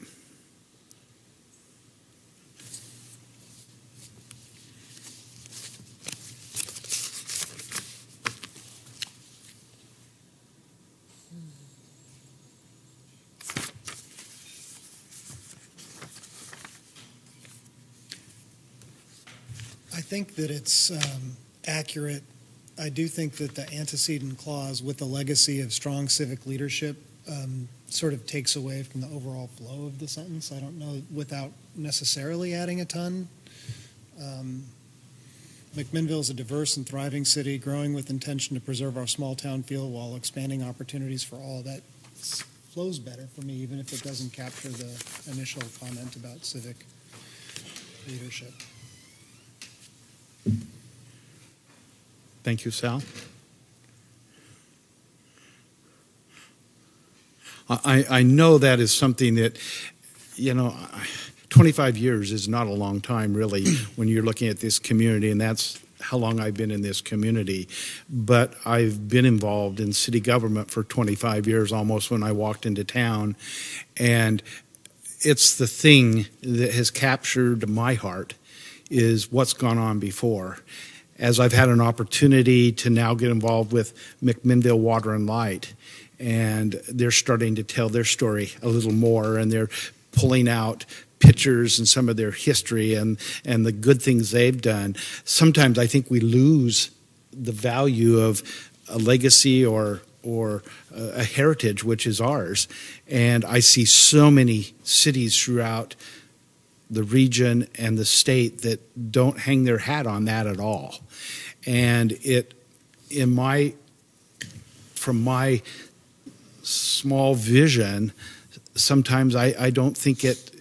I think that it's accurate. I do think that the antecedent clause with the legacy of strong civic leadership sort of takes away from the overall flow of the sentence. I don't know, without necessarily adding a ton. McMinnille is a diverse and thriving city, growing with intention to preserve our small town feel while expanding opportunities for all. That flows better for me, even if it doesn't capture the initial comment about civic leadership. Thank you, Sal. I know that is something that, 25 years is not a long time, really, when you're looking at this community, and that's how long I've been in this community. But I've been involved in city government for 25 years, almost when I walked into town, and it's the thing that has captured my heart is what's gone on before. As I've had an opportunity to now get involved with McMinnille Water and Light, and they're starting to tell their story a little more, and they're pulling out pictures and some of their history and the good things they've done. Sometimes I think we lose the value of a legacy or a heritage, which is ours. And I see so many cities throughout the region and the state that don't hang their hat on that at all. And from my small vision, sometimes I don't think it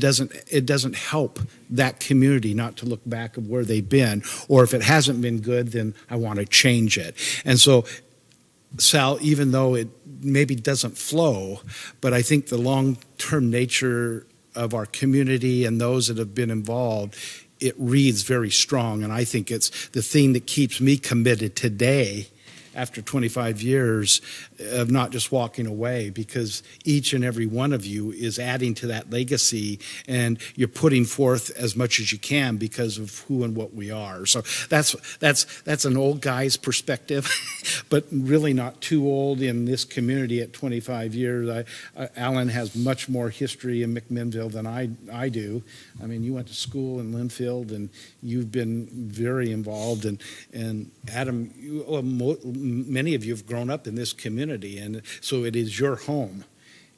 doesn't help that community not to look back of where they've been, or if it hasn't been good, then I want to change it. And so, Sal, even though it maybe doesn't flow, but I think the long-term nature of our community and those that have been involved, it reads very strong, and I think it's the thing that keeps me committed today after 25 years of not just walking away, because each and every one of you is adding to that legacy, and you're putting forth as much as you can because of who and what we are. So that's an old guy's perspective, but really not too old in this community at 25 years. Alan has much more history in McMinnville than I do. I mean, you went to school in Linfield, and you've been very involved. And Adam, many of you have grown up in this community, and so it is your home.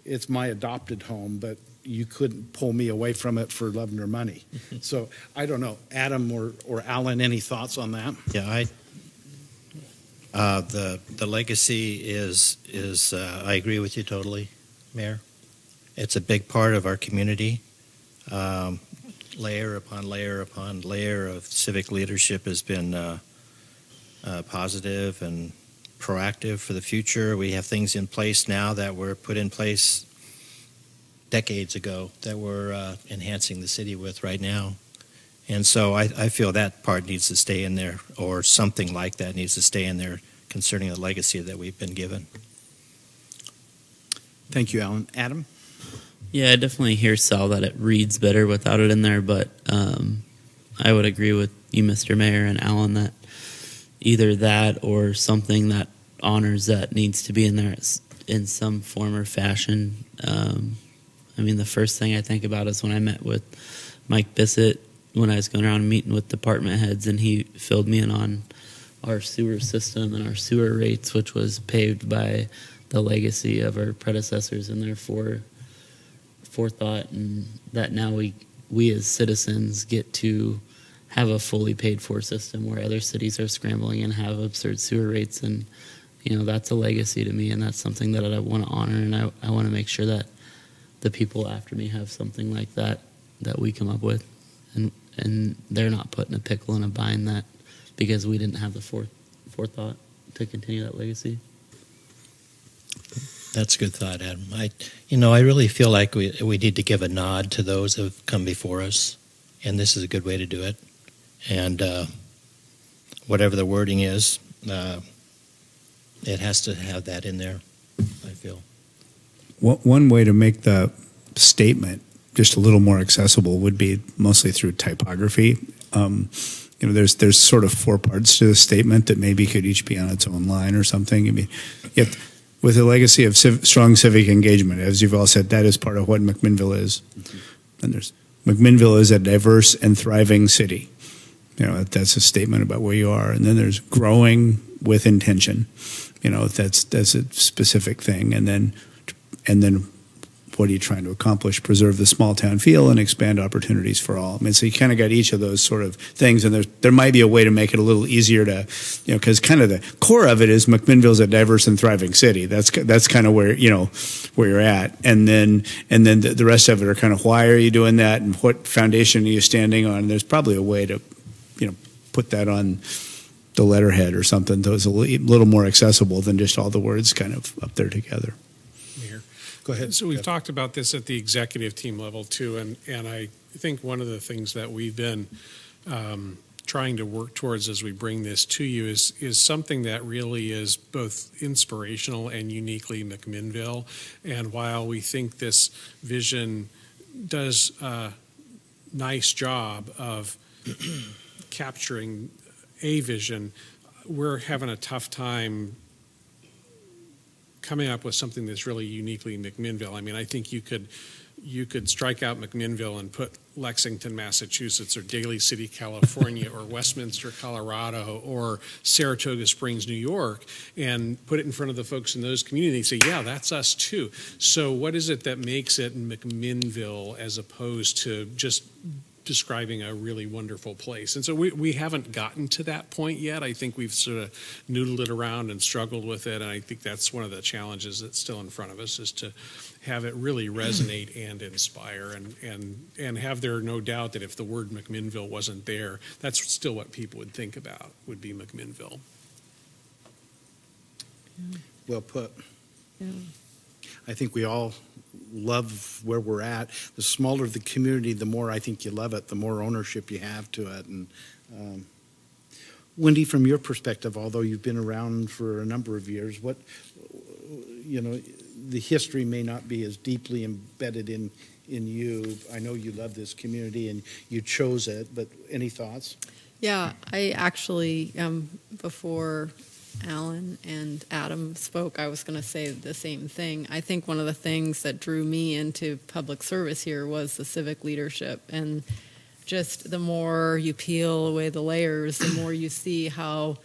It's my adopted home, but you couldn't pull me away from it for love nor money. So I don't know, Adam or Alan, any thoughts on that? Yeah, the legacy is I agree with you totally, Mayor. It's a big part of our community. Layer upon layer upon layer of civic leadership has been positive and proactive for the future. We have things in place now that were put in place decades ago that we're enhancing the city with right now. And so I feel that part needs to stay in there, or something like that needs to stay in there concerning the legacy that we've been given. Thank you, Alan. Adam? Yeah, I definitely hear, Sal, that it reads better without it in there, but I would agree with you, Mr. Mayor, and Alan, that either that or something that honors that needs to be in there in some form or fashion. I mean, the first thing I think about is when I met with Mike Bissett when I was going around meeting with department heads, and he filled me in on our sewer system and our sewer rates, which was paved by the legacy of our predecessors and their forethought, and that now we as citizens get to have a fully paid for system where other cities are scrambling and have absurd sewer rates. And that's a legacy to me, and that's something that I want to honor, and I want to make sure that the people after me have something like that we come up with, and they're not put in a pickle and a bind that because we didn't have the forethought to continue that legacy. That's a good thought, Adam. I really feel like we need to give a nod to those who have come before us, and this is a good way to do it. And whatever the wording is, it has to have that in there, I feel. One way to make the statement just a little more accessible would be mostly through typography. There's sort of 4 parts to the statement that maybe could each be on its own line or something. I mean, with a legacy of strong civic engagement, as you've all said, that is part of what McMinnville is. Mm-hmm. And McMinnville is a diverse and thriving city. That's a statement about where you are. And then there's growing with intention. That's a specific thing. And then what are you trying to accomplish? Preserve the small town feel and expand opportunities for all. I mean, so you kind of got each of those sort of things, and there might be a way to make it a little easier to, because kind of the core of it is McMinnville's a diverse and thriving city. That's kind of where you're at, and then the rest of it are kind of why are you doing that and what foundation are you standing on. And there's probably a way to, put that on the letterhead or something that was a little more accessible than just all the words kind of up there together. Go ahead. So we've talked about this at the executive team level too, and I think one of the things that we've been trying to work towards as we bring this to you is something that really is both inspirational and uniquely McMinnville. And while we think this vision does a nice job of capturing a vision, we're having a tough time coming up with something that's really uniquely McMinnville. I mean, I think you could strike out McMinnville and put Lexington, Massachusetts, or Daly City, California, or Westminster, Colorado, or Saratoga Springs, New York, and put it in front of the folks in those communities and say, yeah, that's us too. So what is it that makes it McMinnville as opposed to just describing a really wonderful place? And so we haven't gotten to that point yet. I think we've sort of noodled it around and struggled with it, and I think that's one of the challenges that's still in front of us, is to have it really resonate and inspire, and have there no doubt that if the word McMinnville wasn't there, that's still what people would think about, would be McMinnville. Well put. Yeah. I think we all love where we're at. The smaller the community, the more I think you love it, the more ownership you have to it. And Wendy, from your perspective, although you've been around for a number of years, what, the history may not be as deeply embedded in you. I know you love this community and you chose it, but any thoughts? Yeah, I actually, before Alan and Adam spoke, I was going to say the same thing. I think one of the things that drew me into public service here was the civic leadership, and just the more you peel away the layers, the more you see how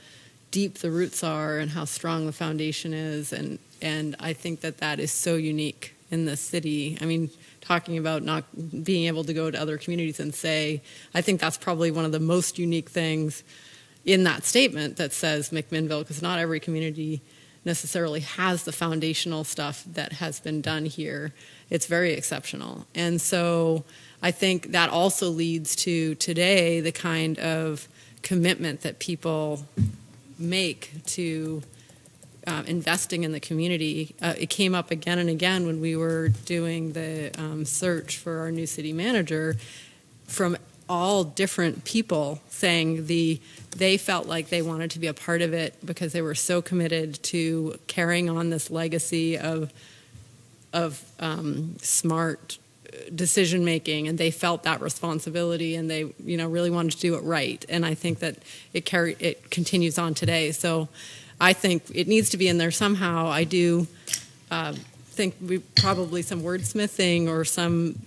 deep the roots are and how strong the foundation is, and I think that is so unique in this city. I mean, talking about not being able to go to other communities and say, I think that's probably one of the most unique things in that statement that says McMinnville, because not every community necessarily has the foundational stuff that has been done here. It's very exceptional. And so I think that also leads to today the kind of commitment that people make to investing in the community. It came up again and again when we were doing the search for our new city manager, from all different people saying they felt like they wanted to be a part of it because they were so committed to carrying on this legacy of smart decision making, and they felt that responsibility, and they really wanted to do it right. And I think that it continues on today. So I think it needs to be in there somehow. I do think we probably some wordsmithing or some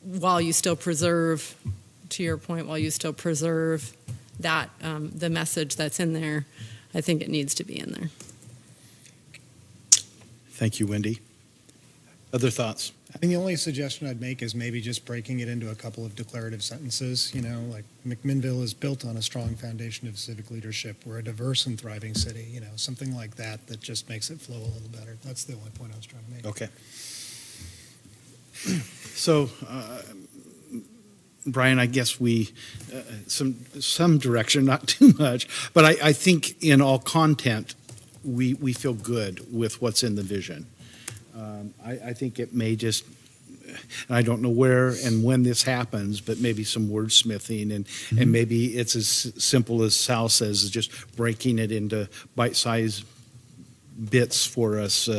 while you still preserve, to your point, while you still preserve that the message that's in there, I think it needs to be in there. Thank you, Wendy. Other thoughts? I think the only suggestion I'd make is maybe just breaking it into a couple of declarative sentences. Like McMinnville is built on a strong foundation of civic leadership. We're a diverse and thriving city. Something like that just makes it flow a little better. That's the only point I was trying to make. Okay. So, Brian, I guess we some direction, not too much, but I think in all content we feel good with what's in the vision. I think it may just, and I don't know where and when this happens, but maybe some wordsmithing, and maybe it's as simple as Sal says, just breaking it into bite-sized bits for us,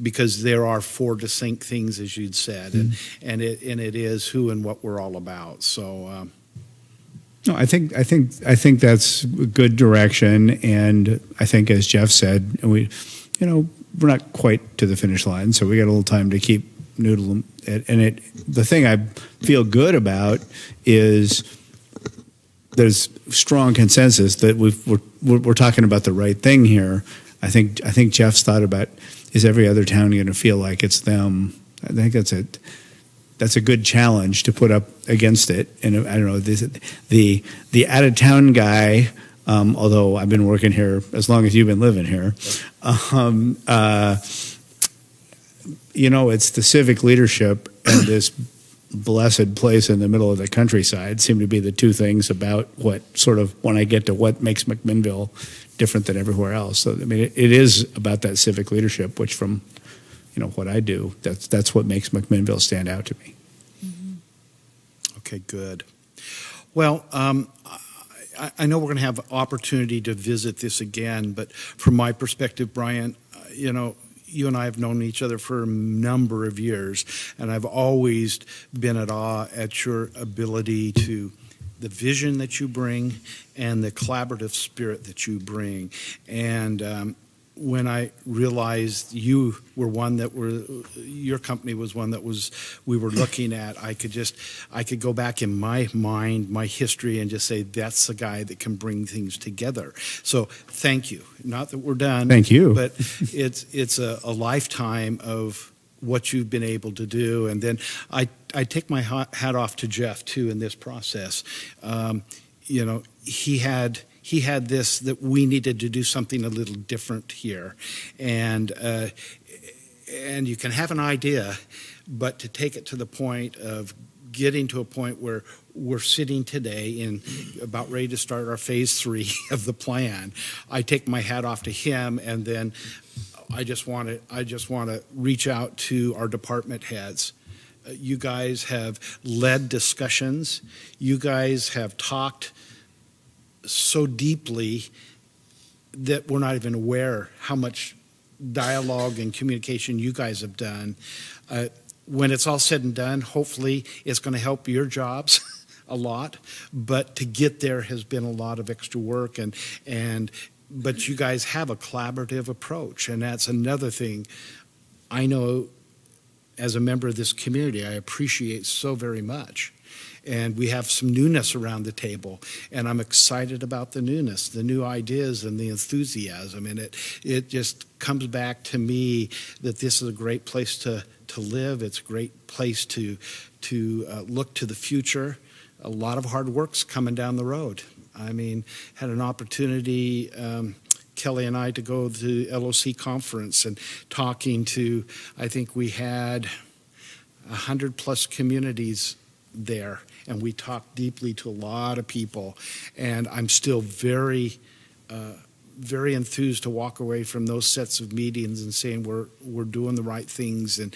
because there are four distinct things, as you'd said, and it is who and what we're all about. So. No, I think that's good direction, and I think, as Jeff said, we're not quite to the finish line, so we got a little time to keep noodling. And the thing I feel good about is there's strong consensus that we're talking about the right thing here. I think Jeff's thought about, is every other town going to feel like it's them? I think that's a good challenge to put up against it. And I don't know, the out of town guy. Although I've been working here as long as you've been living here, it's the civic leadership and this blessed place in the middle of the countryside seem to be the two things about what sort of, when I get to what makes McMinnville different than everywhere else. So, I mean, it is about that civic leadership, which from, what I do, that's what makes McMinnville stand out to me. Mm-hmm. Okay, good. Well, I know we're going to have opportunity to visit this again, but from my perspective, Brian, you and I have known each other for a number of years, and I've always been at awe at your ability to, the vision that you bring and the collaborative spirit that you bring. And when I realized you were one that your company was one that we were looking at, I could go back in my mind, my history, and just say, that's the guy that can bring things together. So thank you. Not that we're done. Thank you. But it's a lifetime of what you've been able to do. And then I take my hat off to Jeff too in this process. He had this, that we needed to do something a little different here. And you can have an idea, but to take it to the point of getting to a point where we're sitting today about ready to start our phase 3 of the plan, I take my hat off to him, and then I just want to reach out to our department heads. You guys have led discussions. You guys have talked so deeply that we're not even aware how much dialogue and communication you guys have done. When it's all said and done, hopefully it's going to help your jobs a lot, but to get there has been a lot of extra work, but you guys have a collaborative approach, and that's another thing I know as a member of this community I appreciate so very much. And we have some newness around the table, and I'm excited about the newness, the new ideas and the enthusiasm, and it just comes back to me that this is a great place to live. It's a great place to look to the future. A lot of hard work's coming down the road. I mean, had an opportunity, Kelly and I, to go to the LOC conference and talking to, I think we had 100+ communities there, and we talked deeply to a lot of people, and I'm still very enthused to walk away from those sets of meetings and saying we're doing the right things, and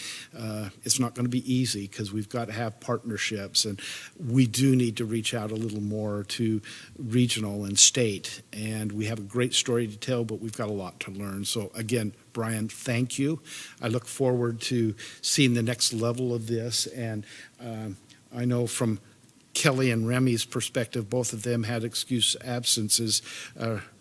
it's not going to be easy because we've got to have partnerships, and we do need to reach out a little more to regional and state, and we have a great story to tell, but we've got a lot to learn. So again, Brian, thank you. I look forward to seeing the next level of this, and I know from Kelly and Remy's perspective, both of them had excuse absences.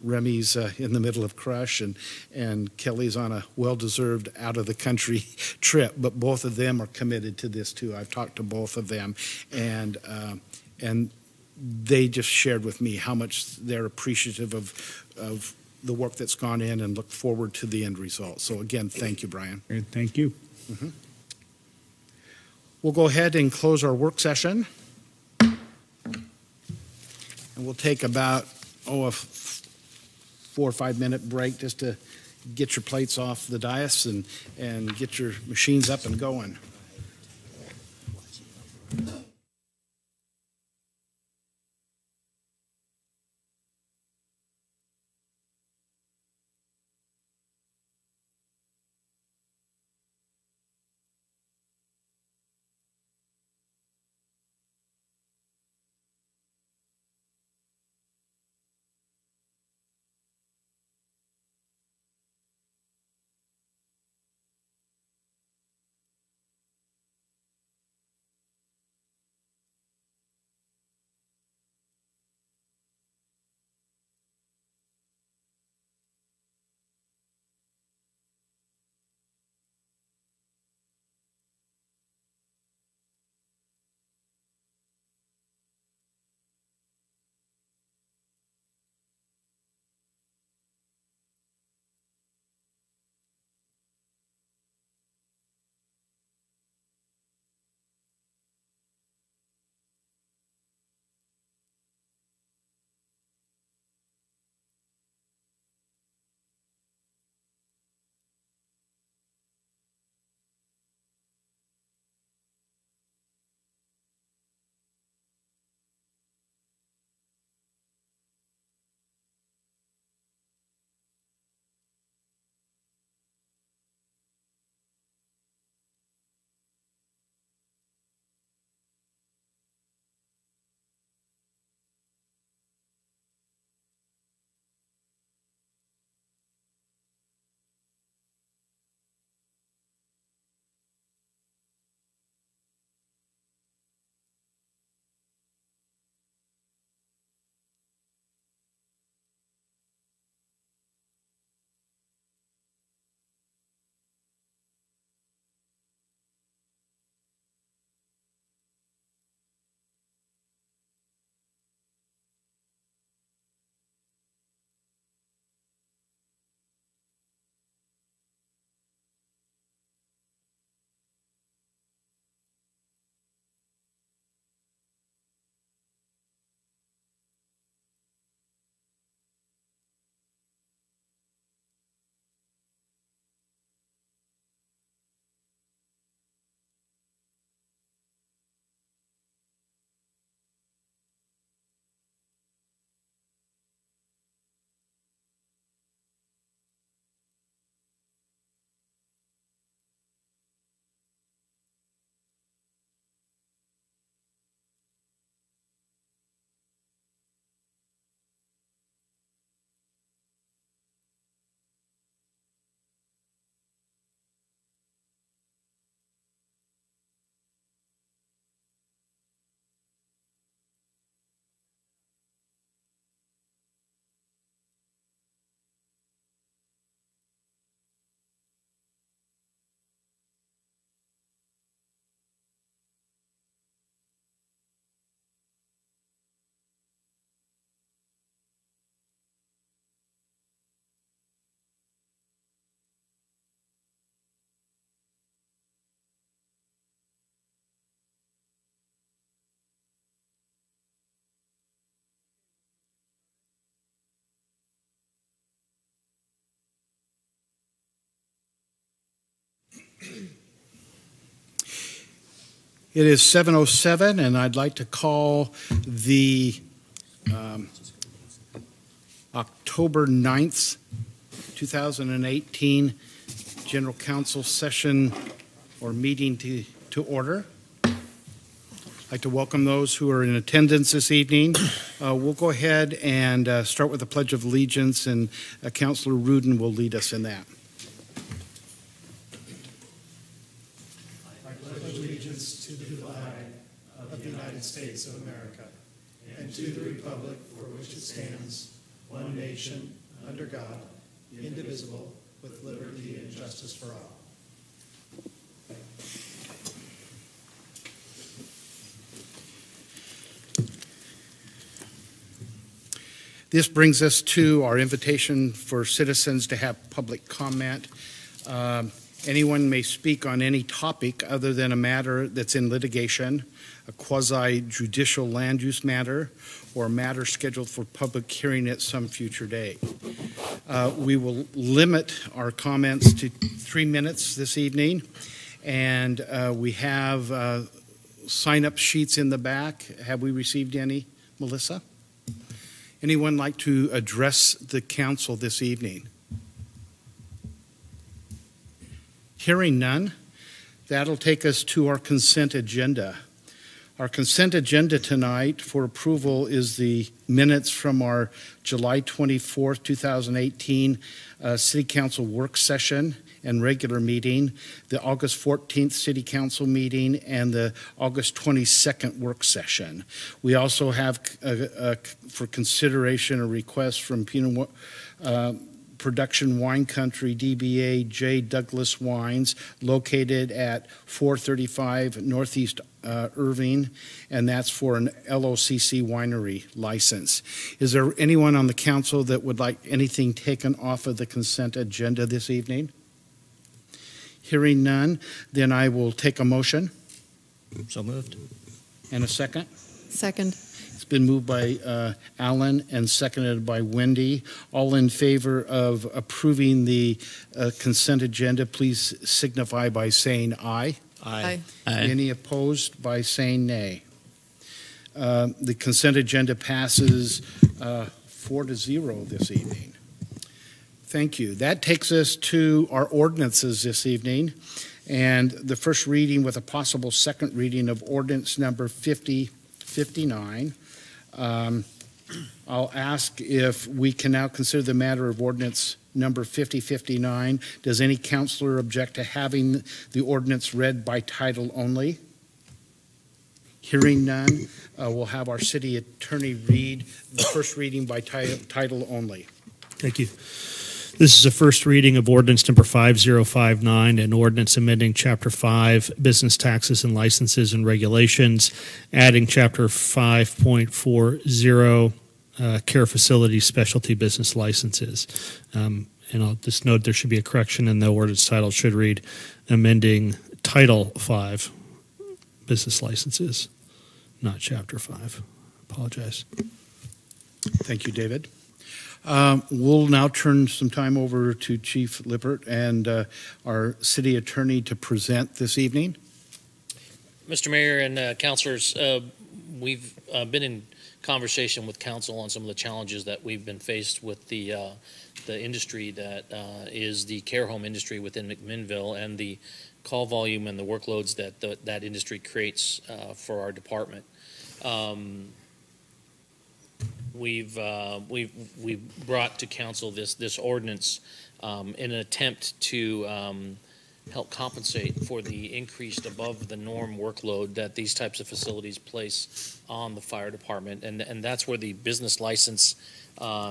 Remy's in the middle of crush, and Kelly's on a well-deserved out-of-the-country trip, but both of them are committed to this too. I've talked to both of them, and they just shared with me how much they're appreciative of the work that's gone in and look forward to the end result. So again, thank you, Brian. Thank you. Mm-hmm. We'll go ahead and close our work session. And we'll take about, a 4 or 5 minute break just to get your plates off the dais and get your machines up and going. It is 7:07, and I'd like to call the October 9th, 2018 General Council session or meeting to order. I'd like to welcome those who are in attendance this evening. We'll go ahead and start with the Pledge of Allegiance, and Councilor Rudin will lead us in that. I pledge allegiance to the flag of the United States of America and to the republic for which it stands, one nation, under God, indivisible, with liberty and justice for all. This brings us to our invitation for citizens to have public comment. Anyone may speak on any topic other than a matter that's in litigation, a quasi-judicial land use matter, or a matter scheduled for public hearing at some future day. We will limit our comments to 3 minutes this evening, and we have sign-up sheets in the back. Have we received any, Melissa? Anyone like to address the council this evening? Hearing none, that'll take us to our consent agenda. Our consent agenda tonight for approval is the minutes from our July 24th, 2018 City Council work session and regular meeting, the August 14th City Council meeting, and the August 22nd work session. We also have for consideration a request from Pinot Production Wine Country, DBA J. Douglas Wines, located at 435 Northeast Irving, and that's for an LOCC winery license. Is there anyone on the council that would like anything taken off of the consent agenda this evening? Hearing none, then I will take a motion. So moved. And a second? Second. It's been moved by Alan and seconded by Wendy. All in favor of approving the consent agenda, please signify by saying aye. Aye. Any opposed by saying nay. The consent agenda passes 4-0 this evening. Thank you. That takes us to our ordinances this evening, and the first reading with a possible second reading of ordinance number 5059. I'll ask if we can now consider the matter of ordinance number 5059. Does any councilor object to having the ordinance read by title only? Hearing none, we'll have our city attorney read the first reading by title only. Thank you. This is a first reading of ordinance number 5059, an ordinance amending Chapter 5, Business Taxes and Licenses and Regulations, adding Chapter 5.40, Care Facilities Specialty Business Licenses. And I'll just note there should be a correction in the ordinance title. It should read amending Title 5, Business Licenses, not Chapter 5. Apologize. Thank you, David. We'll now turn some time over to Chief Lippert and our city attorney to present this evening. Mr. Mayor and councilors, we've been in conversation with council on some of the challenges that we've been faced with the industry that is the care home industry within McMinnille, and the call volume and the workloads that that industry creates for our department. We've brought to council this ordinance in an attempt to help compensate for the increased above the norm workload that these types of facilities place on the fire department, and that's where the business license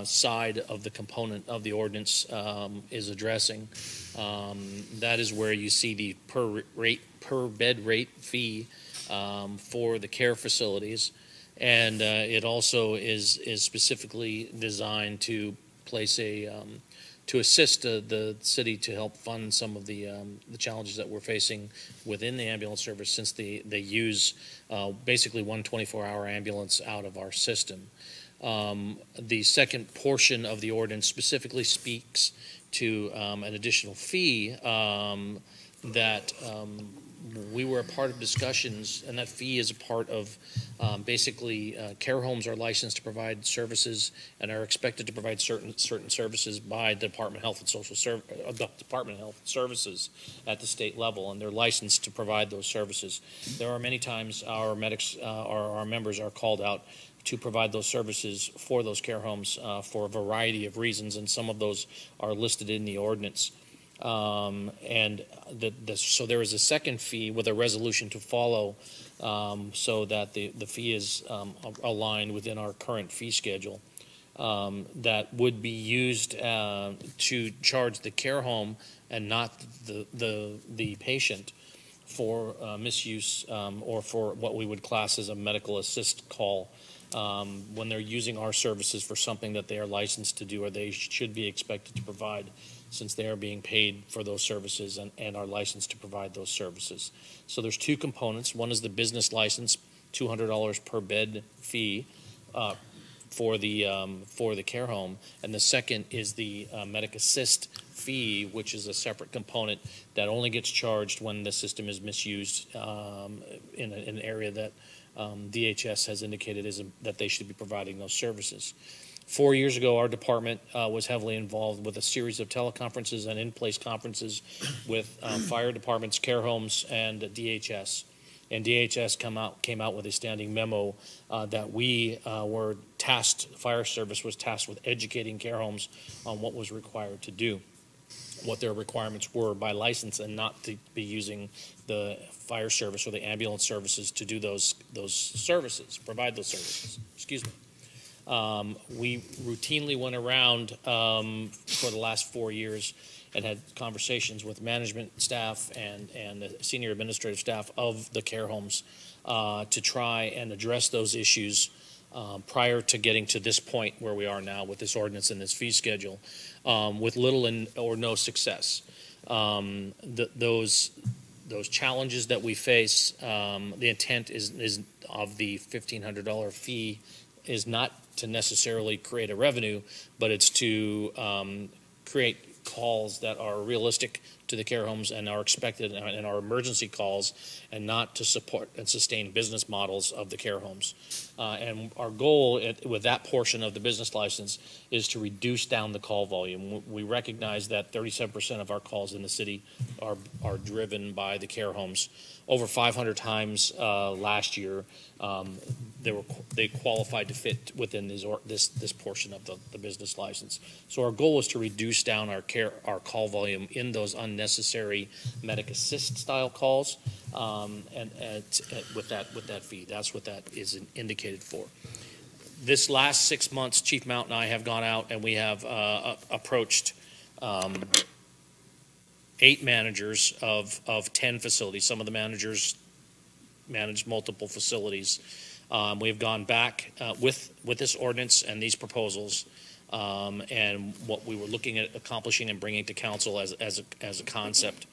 side of the component of the ordinance is addressing. That is where you see the per bed rate fee for the care facilities. And it also is specifically designed to place to assist the city to help fund some of the challenges that we're facing within the ambulance service, since they use basically one 24-hour ambulance out of our system. The second portion of the ordinance specifically speaks to an additional fee that we were a part of discussions, and that fee is a part of basically care homes are licensed to provide services and are expected to provide certain services by the Department of Health and Department of Health and Services at the state level, and they're licensed to provide those services. There are many times our medics or our members are called out to provide those services for those care homes for a variety of reasons, and some of those are listed in the ordinance. So there is a second fee with a resolution to follow, so that the fee is aligned within our current fee schedule, that would be used to charge the care home and not the patient for misuse or for what we would class as a medical assist call. When they're using our services for something that they are licensed to do or they should be expected to provide, since they are being paid for those services and are licensed to provide those services. So there's two components. One is the business license, $200 per bed fee for the care home, and the second is the medic assist fee, which is a separate component that only gets charged when the system is misused in an area that DHS has indicated that they should be providing those services. 4 years ago, our department was heavily involved with a series of teleconferences and in-place conferences with fire departments, care homes, and DHS. And DHS came out with a standing memo that we were tasked, fire service was tasked with educating care homes on what was required to do, what their requirements were by license, and not to be using the fire service or the ambulance services to do those services, provide those services. Excuse me. We routinely went around for the last 4 years and had conversations with management staff and the senior administrative staff of the care homes to try and address those issues prior to getting to this point where we are now with this ordinance and this fee schedule, with little or no success. Those challenges that we face, the intent is of the $1,500 fee is not to necessarily create a revenue, but it's to create calls that are realistic to the care homes and are expected and are emergency calls, and not to support and sustain business models of the care homes. And our goal with that portion of the business license is to reduce down the call volume. We recognize that 37% of our calls in the city are driven by the care homes. Over 500 times last year, they qualified to fit within this portion of the business license. So our goal is to reduce down our call volume in those unnecessary medic assist style calls, and with that fee. That's what that is indicated for. This last 6 months, Chief Mount and I have gone out and we have approached 8 managers of 10 facilities. Some of the managers manage multiple facilities. We've gone back with this ordinance and these proposals, and what we were looking at accomplishing and bringing to council as a concept.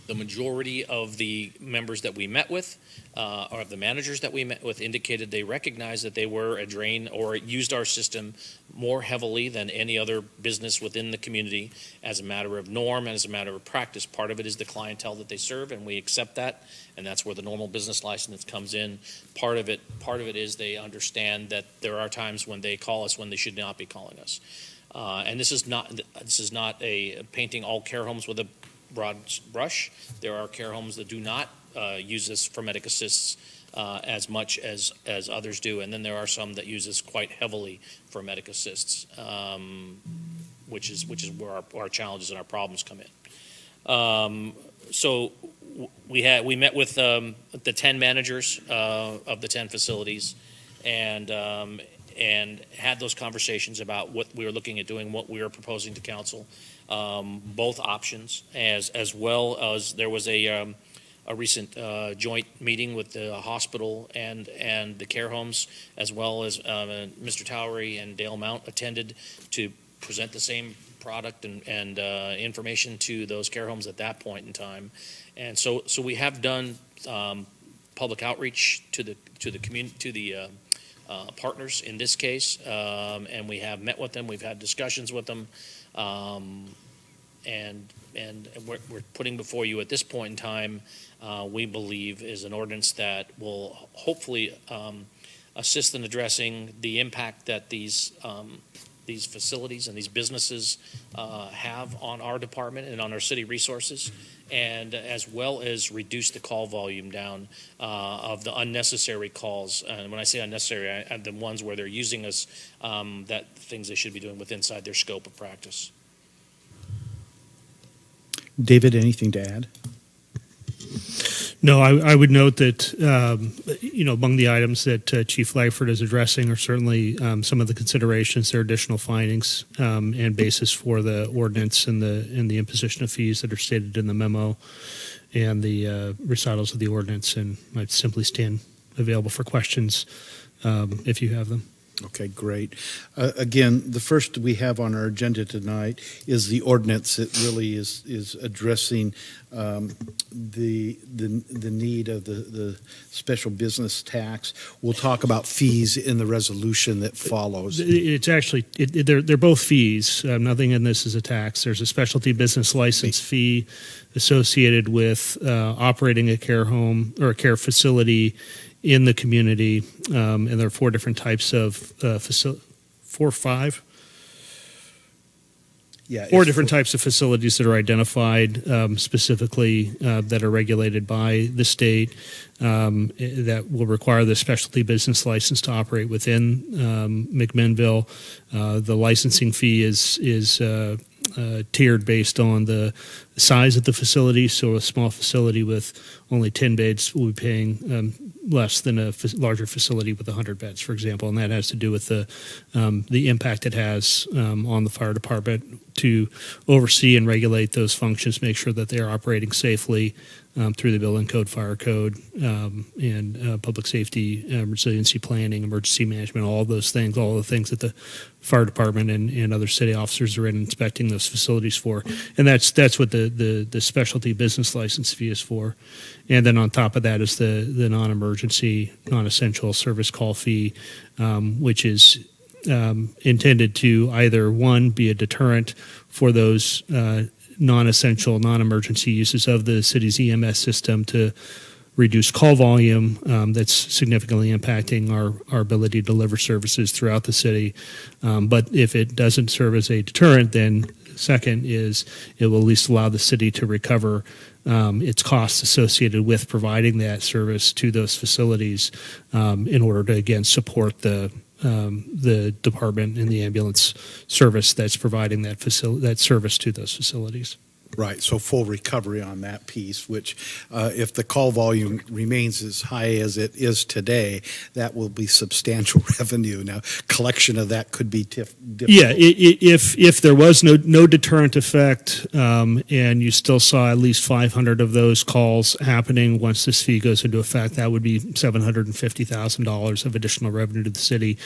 The majority of the members that we met with, or of the managers that we met with, indicated they recognized that they were a drain or used our system more heavily than any other business within the community as a matter of norm and as a matter of practice. Part of it is the clientele that they serve, and we accept that, and that's where the normal business license comes in. Part of it is they understand that there are times when they call us when they should not be calling us. And this is not a painting all care homes with a broad brush. There are care homes that do not use this for medic assists as much as others do, and then there are some that use this quite heavily for medic assists, which is where our challenges and our problems come in. So we met with the 10 managers of the 10 facilities, and had those conversations about what we were looking at doing, what we were proposing to council. Both options, as well as there was a recent joint meeting with the hospital and the care homes, as well as Mr. Towery and Dale Mount attended to present the same product and information to those care homes at that point in time. And so we have done public outreach to the community, to the partners in this case, and we have met with them. We've had discussions with them, we're putting before you at this point in time, we believe is an ordinance that will hopefully assist in addressing the impact that these facilities and these businesses have on our department and on our city resources, and as well as reduce the call volume down of the unnecessary calls. And when I say unnecessary, the ones where they're using us, that things they should be doing within inside their scope of practice. David, anything to add? No, I would note that, among the items that Chief Lightford is addressing are certainly some of the considerations, their additional findings and basis for the ordinance and the imposition of fees that are stated in the memo and the recitals of the ordinance, and I'd simply stand available for questions if you have them. Okay, great. Again, the first we have on our agenda tonight is the ordinance that really is addressing the need of the special business tax. We'll talk about fees in the resolution that follows. It's actually they're both fees. Nothing in this is a tax. There's a specialty business license fee associated with operating a care home or a care facility in the community, and there are four different types of four different types of facilities that are identified specifically that are regulated by the state that will require the specialty business license to operate within McMinnille. The licensing fee is tiered based on the size of the facility. So a small facility with only 10 beds will be paying less than a larger facility with 100 beds, for example, and that has to do with the impact it has on the fire department to oversee and regulate those functions, make sure that they are operating safely through the building code, fire code, and public safety, resiliency planning, emergency management, all of those things, all the things that the fire department and other city officers are in inspecting those facilities for. And that's what the specialty business license fee is for. And then on top of that is the non-emergency, non-essential service call fee, which is intended to either, one, be a deterrent for those non-essential, non-emergency uses of the city's EMS system to reduce call volume that's significantly impacting our ability to deliver services throughout the city. But if it doesn't serve as a deterrent, then second is it will at least allow the city to recover its costs associated with providing that service to those facilities in order to, again, support the department and the ambulance service that's providing that service to those facilities. Right, so full recovery on that piece, which if the call volume remains as high as it is today, that will be substantial revenue. Now, collection of that could be difficult. Yeah, if there was no deterrent effect and you still saw at least 500 of those calls happening once this fee goes into effect, that would be $750,000 of additional revenue to the city.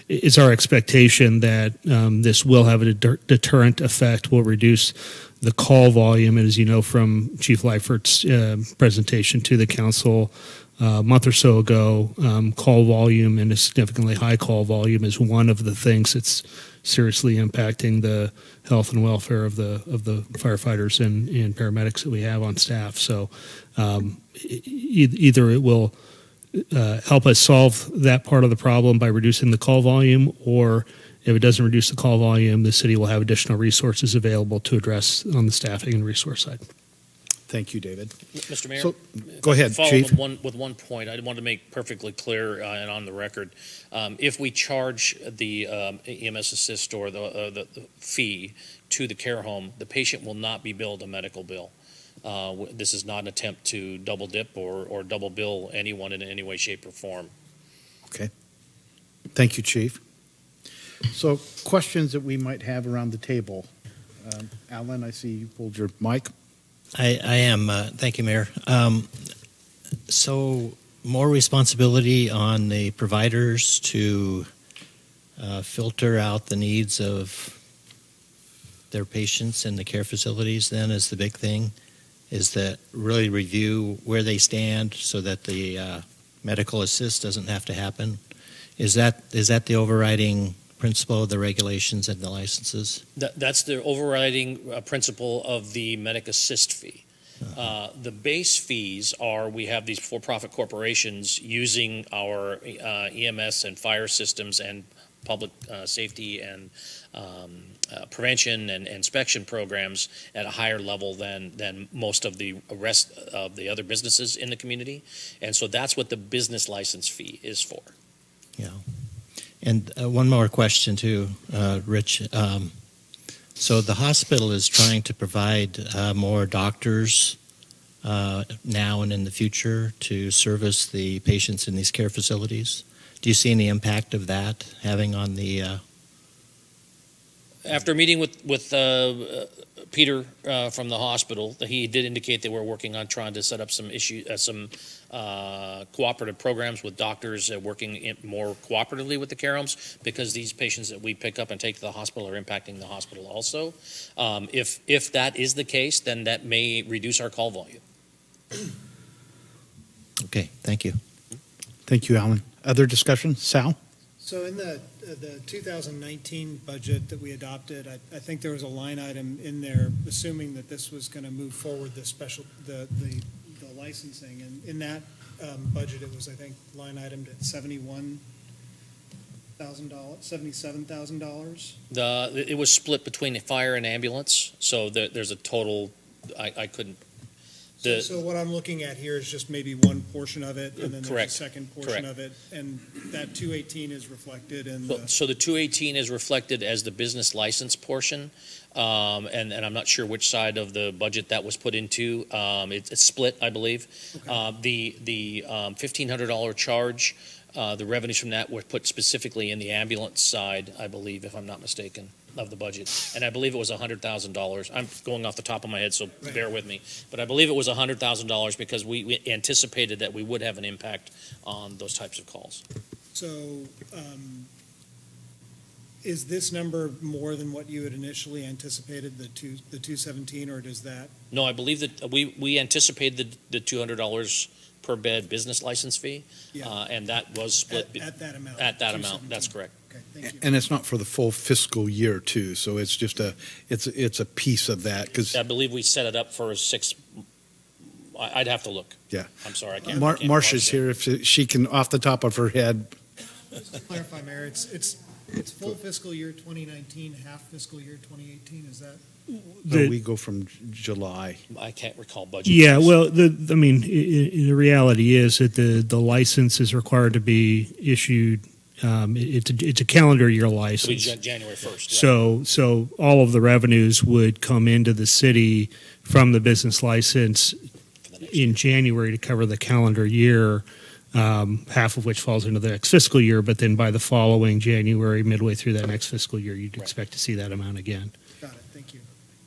It's our expectation that this will have a deterrent effect, will reduce the call volume, and as you know from Chief Lightford's presentation to the council a month or so ago, call volume and a significantly high call volume is one of the things that's seriously impacting the health and welfare of the firefighters and paramedics that we have on staff. So either it will help us solve that part of the problem by reducing the call volume, or if it doesn't reduce the call volume, the city will have additional resources available to address on the staffing and resource side. Thank you, David. Mr. Mayor, so, go ahead, Chief. With one point, I want to make perfectly clear and on the record. If we charge the EMS assist or the fee to the care home, the patient will not be billed a medical bill. This is not an attempt to double dip or double bill anyone in any way, shape, or form. Okay. Thank you, Chief. So questions that we might have around the table. Alan, I see you pulled your mic. I am. Thank you, Mayor. So more responsibility on the providers to filter out the needs of their patients in the care facilities then is the big thing, is that really review where they stand so that the medical assist doesn't have to happen. Is that the overriding principle of the regulations and the licenses? That's the overriding principle of the medic assist fee. The base fees are, we have these for-profit corporations using our EMS and fire systems and public safety and prevention and inspection programs at a higher level than most of the rest of the other businesses in the community. And so that's what the business license fee is for. Yeah. And one more question too, Rich. So the hospital is trying to provide more doctors now and in the future to service the patients in these care facilities. Do you see any impact of that having on the? After meeting with Peter from the hospital, he did indicate that we're working on trying to set up some cooperative programs with doctors working more cooperatively with the care homes, because these patients that we pick up and take to the hospital are impacting the hospital also. If that is the case, then that may reduce our call volume. Okay, thank you. Thank you, Alan. Other discussion? Sal? So in the 2019 budget that we adopted, I think there was a line item in there, assuming that this was going to move forward, the licensing, and in that budget, it was, I think, line itemed at $77,000. It was split between fire and ambulance, so there's a total. I couldn't. So what I'm looking at here is just maybe one portion of it, and then there's a second portion of it, and that 218 is reflected in the... So the 218 is reflected as the business license portion, and I'm not sure which side of the budget that was put into. It's split, I believe. Okay. The $1,500 charge, the revenues from that were put specifically in the ambulance side, I believe, if I'm not mistaken, of the budget. And I believe it was $100,000. I'm going off the top of my head, so bear with me. But I believe it was $100,000 because we anticipated that we would have an impact on those types of calls. So is this number more than what you had initially anticipated, the 217, or does that? No, I believe that we anticipated the $200 per bed business license fee, and that was split at that amount. At that amount, that's correct. Okay, thank you. And it's not for the full fiscal year too, so it's just it's a piece of that, because I believe we set it up for 6. I'd have to look. Yeah, I'm sorry, I can't. Marcia's here if she can off the top of her head. Just to clarify, Mayor, it's full fiscal year 2019, half fiscal year 2018. Is that? No, we go from July. I can't recall budget. Yeah, well, the reality is that the license is required to be issued. It's a calendar year license. It'll be January 1st. So all of the revenues would come into the city from the business license in January to cover the calendar year, half of which falls into the next fiscal year. But then by the following January, midway through that next fiscal year, you'd expect to see that amount again. Got it. Thank you.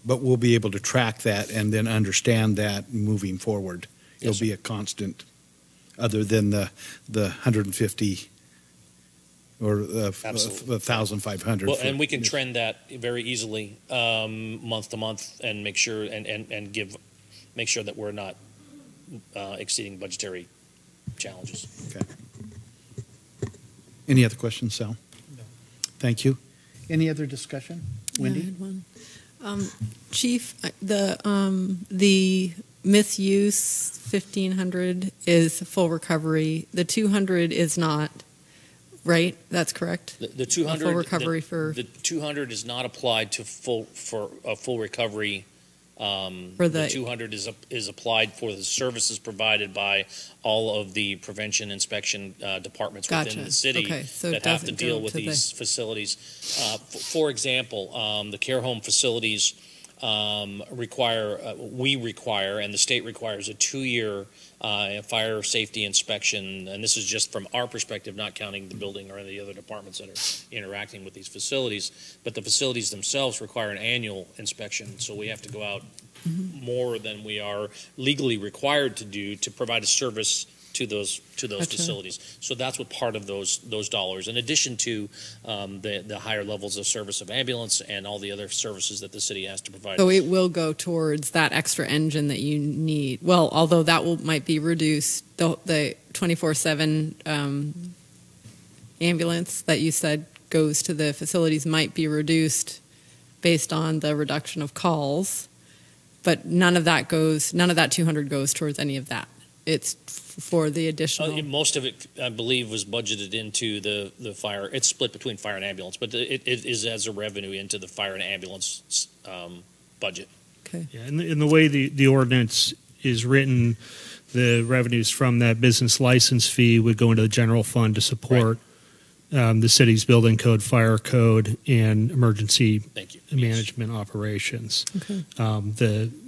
But we'll be able to track that and then understand that moving forward. It'll Yes, be a constant, other than the 150 or 1,500. Well, and we can trend that very easily month to month and make sure make sure that we're not exceeding budgetary challenges. Okay. Any other questions, Sal? No. Thank you. Any other discussion? Wendy? Yeah, I had one. Chief, the misuse 1,500 is full recovery. The 200 is not, right? That's correct. The 200 full recovery for the 200 is not applied to full recovery. For the 200 is applied for the services provided by all of the prevention inspection departments within the city that have to deal with these facilities. For example, the care home facilities we require, and the state requires, a 2-year fire safety inspection, and this is just from our perspective, not counting the building or any other departments that are interacting with these facilities. But the facilities themselves require an annual inspection, so we have to go out more than we are legally required to do to provide a service to those facilities. So that's what part of those dollars, in addition to the higher levels of service of ambulance and all the other services that the city has to provide. So it will go towards that extra engine that you need. Well, although that might be reduced, the 24/7 ambulance that you said goes to the facilities might be reduced based on the reduction of calls, but none of that 200 goes towards any of that. It's for the additional. Most of it, I believe, was budgeted into the fire. It's split between fire and ambulance, but it is as a revenue into the fire and ambulance budget. Okay. Yeah, in the way the ordinance is written, the revenues from that business license fee would go into the general fund to support the city's building code, fire code, and emergency management operations. Okay.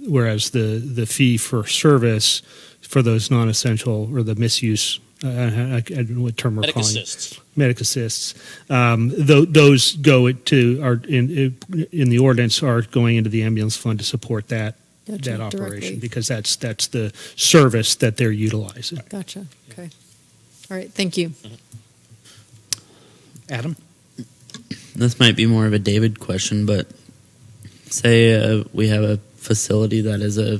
Whereas the fee for service for those non-essential or the misuse, I don't know what term we're calling it. Medic assists. Those go to in the ordinance are going into the ambulance fund to support that operation directly. Because that's the service that they're utilizing. Gotcha. Okay. All right. Thank you. Adam? This might be more of a David question, but say we have a facility that is a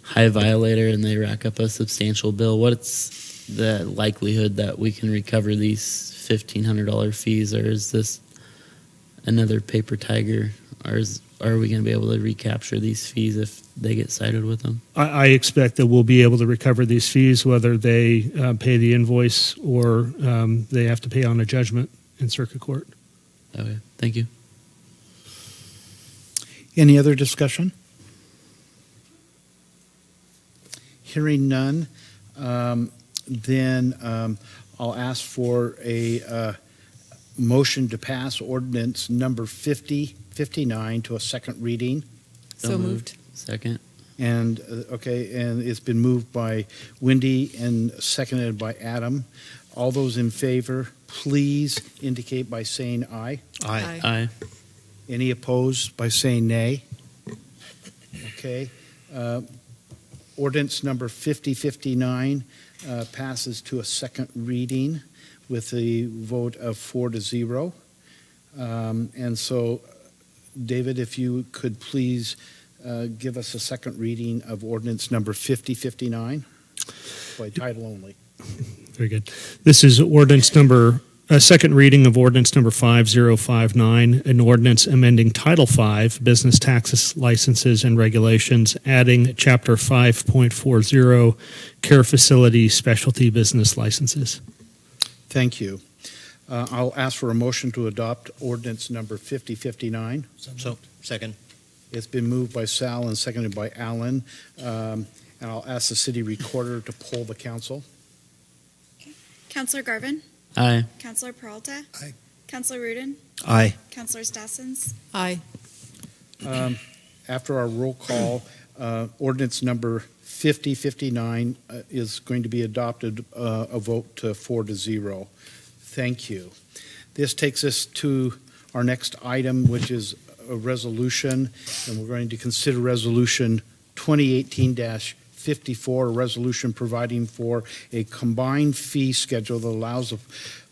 high violator and they rack up a substantial bill. What's the likelihood that we can recover these $1,500 fees, or is this another paper tiger, or are we going to be able to recapture these fees if they get cited with them? I expect that we'll be able to recover these fees, whether they pay the invoice or they have to pay on a judgment in circuit court. Okay, thank you. Any other discussion? Hearing none, then I'll ask for a motion to pass ordinance number 59 to a second reading. So moved. Second. And and it's been moved by Wendy and seconded by Adam. All those in favor, please indicate by saying aye. Aye. Aye. Any opposed by saying nay? Okay. Ordinance number 5059 passes to a second reading with a vote of 4-0. And so, David, if you could please give us a second reading of ordinance number 5059 by title only. Very good. This is ordinance number, second reading of ordinance number 5059, an ordinance amending Title V, Business Taxes, Licenses, and Regulations, adding Chapter 5.40, Care Facility Specialty Business Licenses. Thank you. I'll ask for a motion to adopt ordinance number 5059. So, second. It's been moved by Sal and seconded by Alan. And I'll ask the city recorder to poll the council. Councillor Garvin? Aye. Councillor Peralta? Aye. Councillor Rudin? Aye. Councillor Stassens? Aye. After our roll call, ordinance number 5059 is going to be adopted, a vote 4-0. Thank you. This takes us to our next item, which is a resolution, and we're going to consider resolution 2018-54, a resolution providing for a combined fee schedule that allows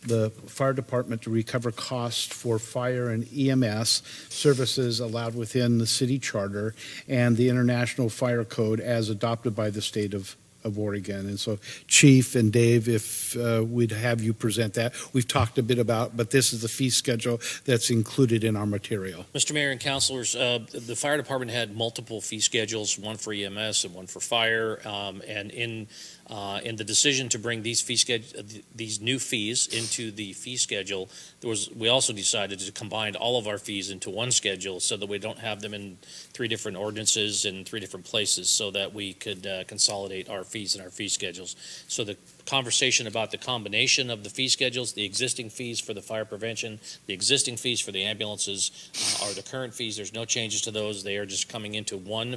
the fire department to recover costs for fire and EMS services allowed within the city charter and the International Fire Code as adopted by the state of Oregon. And so, Chief and Dave, if we'd have you present that. We've talked a bit about, but this is the fee schedule that's included in our material. Mr. Mayor and councilors, the fire department had multiple fee schedules, one for EMS and one for fire, and in the decision to bring these new fees into the fee schedule, we also decided to combine all of our fees into one schedule so that we don't have them in 3 different ordinances in 3 different places, so that we could consolidate our fees and our fee schedules. So the conversation about the combination of the fee schedules, the existing fees for the fire prevention, the existing fees for the ambulances are the current fees. There's no changes to those. They are just coming into one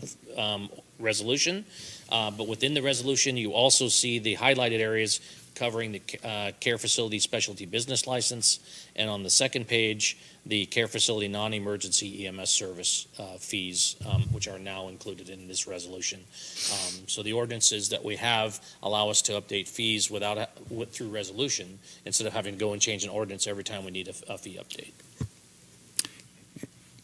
resolution. But within the resolution, you also see the highlighted areas covering the care facility specialty business license, and on the second page, the care facility non-emergency EMS service fees, which are now included in this resolution. So the ordinances that we have allow us to update fees through resolution instead of having to go and change an ordinance every time we need a fee update.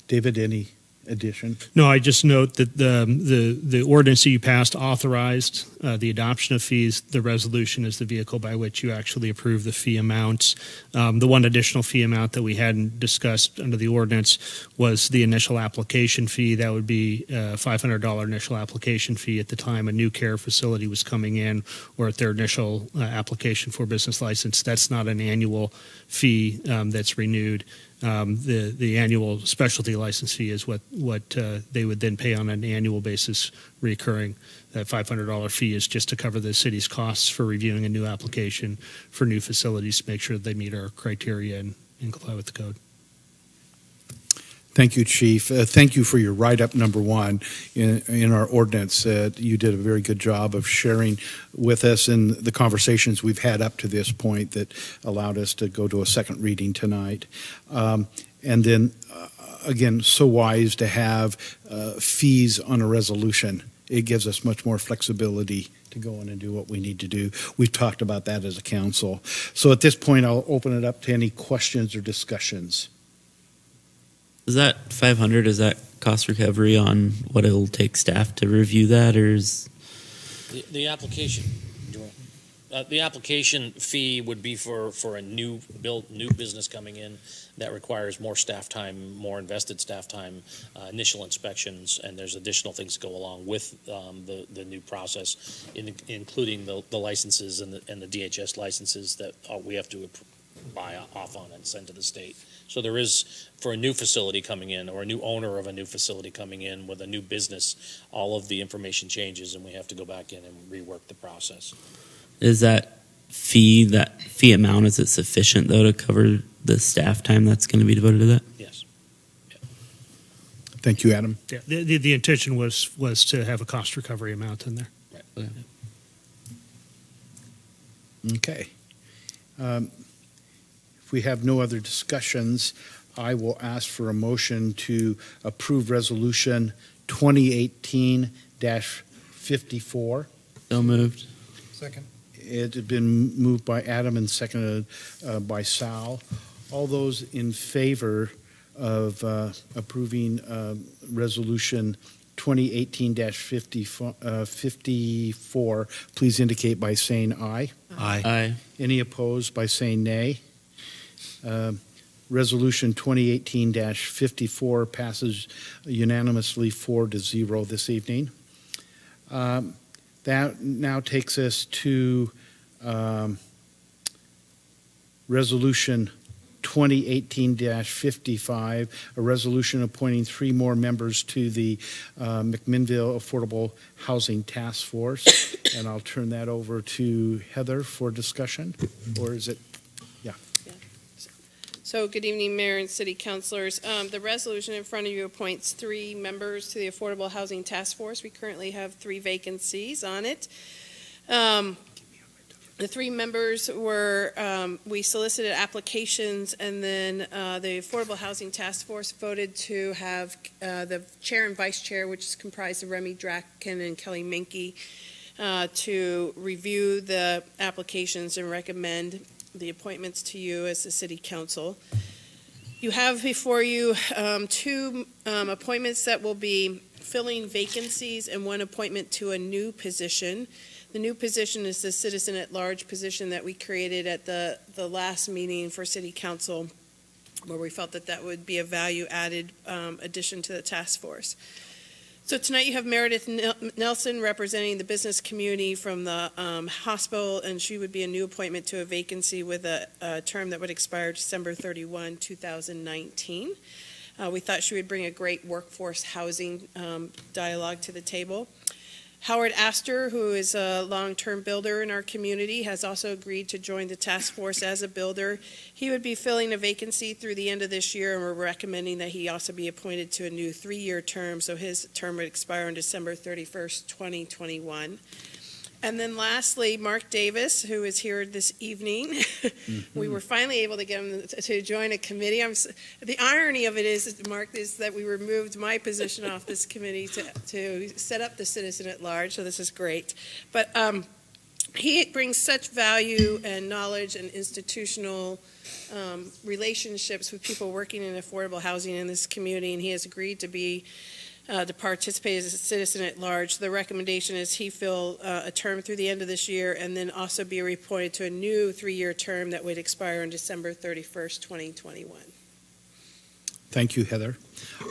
David, any addition? No, I just note that the ordinance that you passed authorized the adoption of fees. The resolution is the vehicle by which you actually approve the fee amounts. The one additional fee amount that we hadn't discussed under the ordinance was the initial application fee. That would be a $500 initial application fee at the time a new care facility was coming in or at their initial application for business license. That's not an annual fee that's renewed. The annual specialty license fee is what they would then pay on an annual basis recurring. That $500 fee is just to cover the city's costs for reviewing a new application for new facilities to make sure that they meet our criteria and comply with the code. Thank you, Chief. Thank you for your write-up number one in our ordinance. You did a very good job of sharing with us in the conversations we've had up to this point that allowed us to go to a second reading tonight. And then, again, so wise to have fees on a resolution. It gives us much more flexibility to go in and do what we need to do. We've talked about that as a council. So at this point, I'll open it up to any questions or discussions. Is that 500? Is that cost recovery on what it'll take staff to review that, or is The application? The application fee would be for a new business coming in that requires more staff time, more invested staff time, initial inspections, and there's additional things that go along with the new process, including the licenses and the DHS licenses that we have to buy off on and send to the state. So there is, for a new facility coming in or a new owner of a new facility coming in with a new business, all of the information changes and we have to go back in and rework the process. is that fee amount, is it sufficient though to cover the staff time that's going to be devoted to that? Yes. Yeah. Thank you, Adam. Yeah, the intention was to have a cost recovery amount in there. Right. Okay. If we have no other discussions, I will ask for a motion to approve Resolution 2018-54. So moved. Second. It had been moved by Adam and seconded by Sal. All those in favor of approving Resolution 2018-54, please indicate by saying aye. Aye. Any opposed by saying nay? Resolution 2018-54 passes unanimously 4-0 this evening. That now takes us to Resolution 2018-55, a resolution appointing 3 more members to the McMinnille Affordable Housing Task Force. And I'll turn that over to Heather for discussion, or is it? So good evening, Mayor and City Councilors. The resolution in front of you appoints 3 members to the Affordable Housing Task Force. We currently have 3 vacancies on it. The 3 members were, we solicited applications, and then the Affordable Housing Task Force voted to have the chair and vice chair, which is comprised of Remy Draken and Kelly Minke, to review the applications and recommend the appointments to you as the City Council. You have before you 2 appointments that will be filling vacancies and 1 appointment to a new position. The new position is the citizen at large position that we created at the last meeting for City Council, where we felt that would be a value added addition to the task force. So tonight you have Meredith Nelson representing the business community from the hospital, and she would be a new appointment to a vacancy with a term that would expire December 31, 2019. We thought she would bring a great workforce housing dialogue to the table. Howard Astor, who is a long-term builder in our community, has also agreed to join the task force as a builder. He would be filling a vacancy through the end of this year, and we're recommending that he also be appointed to a new 3-year term, so his term would expire on December 31st, 2021. And then lastly, Mark Davis, who is here this evening. We were finally able to get him to join a committee. The irony of it is, Mark, is that we removed my position off this committee to set up the citizen at large, so this is great. But he brings such value and knowledge and institutional relationships with people working in affordable housing in this community, and he has agreed to participate as a citizen at large. The recommendation is he fill a term through the end of this year and then also be reappointed to a new 3-year term that would expire on December 31st, 2021. Thank you, Heather.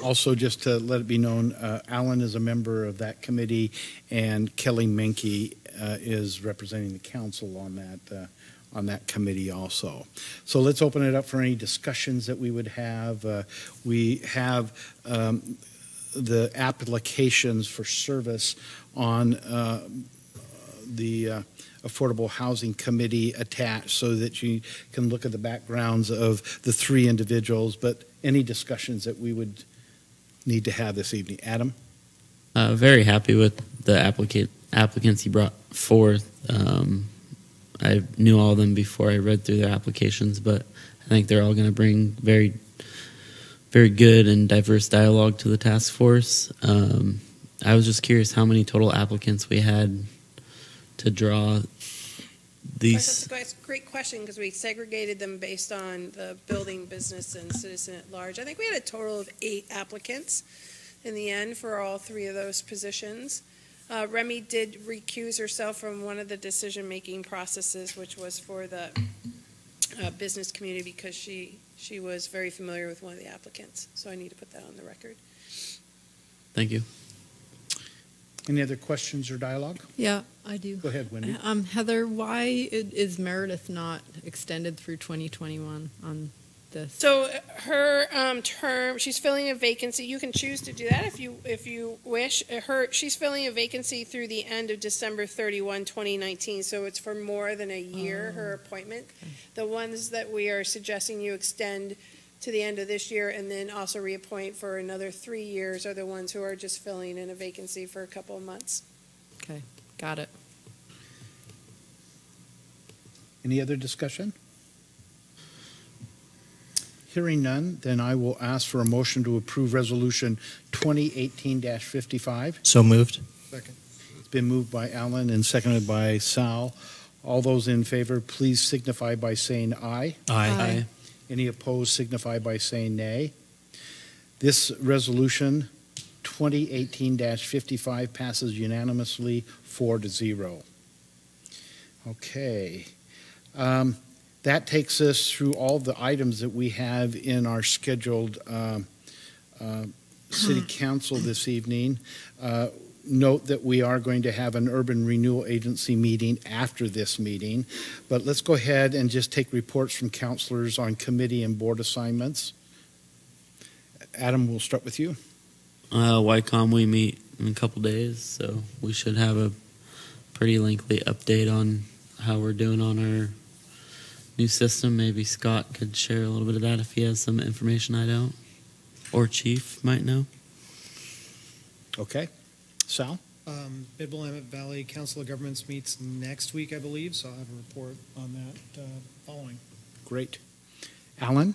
Also, just to let it be known, Alan is a member of that committee, and Kelly Menke is representing the council on that committee also. So let's open it up for any discussions that we would have. We have the applications for service on the Affordable Housing Committee attached so that you can look at the backgrounds of the 3 individuals, but any discussions that we would need to have this evening. Adam? Very happy with the applicants you brought forth. I knew all of them before I read through their applications, but I think they're all going to bring very, very good and diverse dialogue to the task force. I was just curious how many total applicants we had to draw these. That's a great question, because we segregated them based on the building, business, and citizen at large. I think we had a total of 8 applicants in the end for all 3 of those positions. Remy did recuse herself from one of the decision-making processes, which was for the business community, because she was very familiar with one of the applicants. So I need to put that on the record. Thank you. Any other questions or dialogue? Yeah, I do. Go ahead, Wendy. Heather, why is Meredith not extended through 2021 on this? So her term, she's filling a vacancy. You can choose to do that if you wish. She's filling a vacancy through the end of December 31, 2019. So it's for more than a year, her appointment. Okay. The ones that we are suggesting you extend to the end of this year and then also reappoint for another 3 years are the ones who are just filling in a vacancy for a couple of months. Okay, got it. Any other discussion? Hearing none, then I will ask for a motion to approve Resolution 2018-55. So moved. Second. It's been moved by Alan and seconded by Sal. All those in favor, please signify by saying aye. Aye. Any opposed, signify by saying nay. This resolution, 2018-55, passes unanimously 4-0. Okay. That takes us through all the items that we have in our scheduled city council this evening. Note that we are going to have an urban renewal agency meeting after this meeting, but let's go ahead and just take reports from councilors on committee and board assignments. Adam, we'll start with you. YCOM, we meet in a couple days, so we should have a pretty lengthy update on how we're doing on our new system. Maybe Scott could share a little bit of that if he has some information I don't, or Chief might know. Okay. Sal? Bidwell-Emmett Valley Council of Governments meets next week, I believe, so I'll have a report on that following. Great. Alan?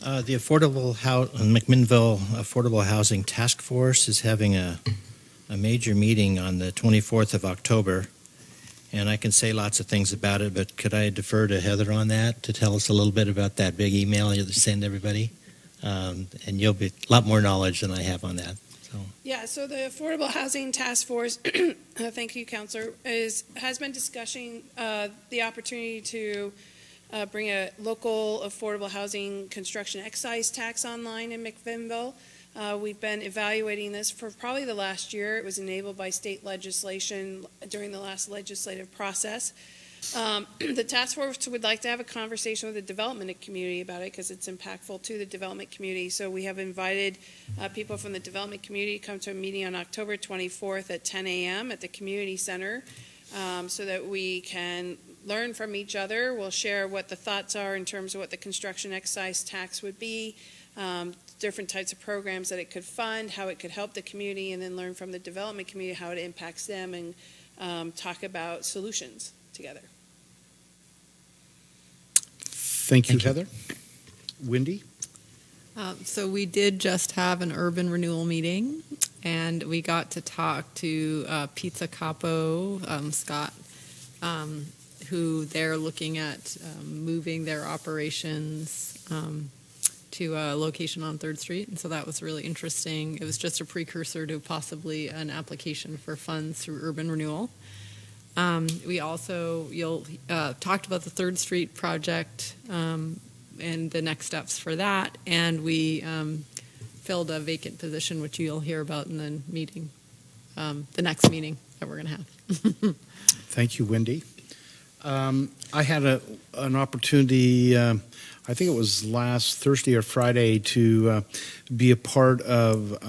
The McMinnille Affordable Housing Task Force is having a major meeting on the 24th of October, and I can say lots of things about it, but could I defer to Heather on that to tell us a little bit about that big email you send everybody? And you'll be a lot more knowledge than I have on that. Yeah, so the Affordable Housing Task Force, thank you, Councilor, has been discussing the opportunity to bring a local affordable housing construction excise tax online in McMinnille. We've been evaluating this for probably the last year. It was enabled by state legislation during the last legislative process. The task force would like to have a conversation with the development community about it because it's impactful to the development community. So we have invited people from the development community to come to a meeting on October 24th at 10 a.m. at the community center so that we can learn from each other. We'll share what the thoughts are in terms of what the construction excise tax would be, different types of programs that it could fund, how it could help the community, and then learn from the development community how it impacts them and talk about solutions together. Thank you, Heather. Wendy? So we did just have an urban renewal meeting, and we got to talk to Pizza Capo, Scott who they're looking at moving their operations to a location on 3rd Street. And so that was really interesting. It was just a precursor to possibly an application for funds through urban renewal. We also, talked about the 3rd Street project and the next steps for that. And we filled a vacant position, which you'll hear about in the meeting, the next meeting that we're going to have. Thank you, Wendy. I had an opportunity, I think it was last Thursday or Friday, to be a part of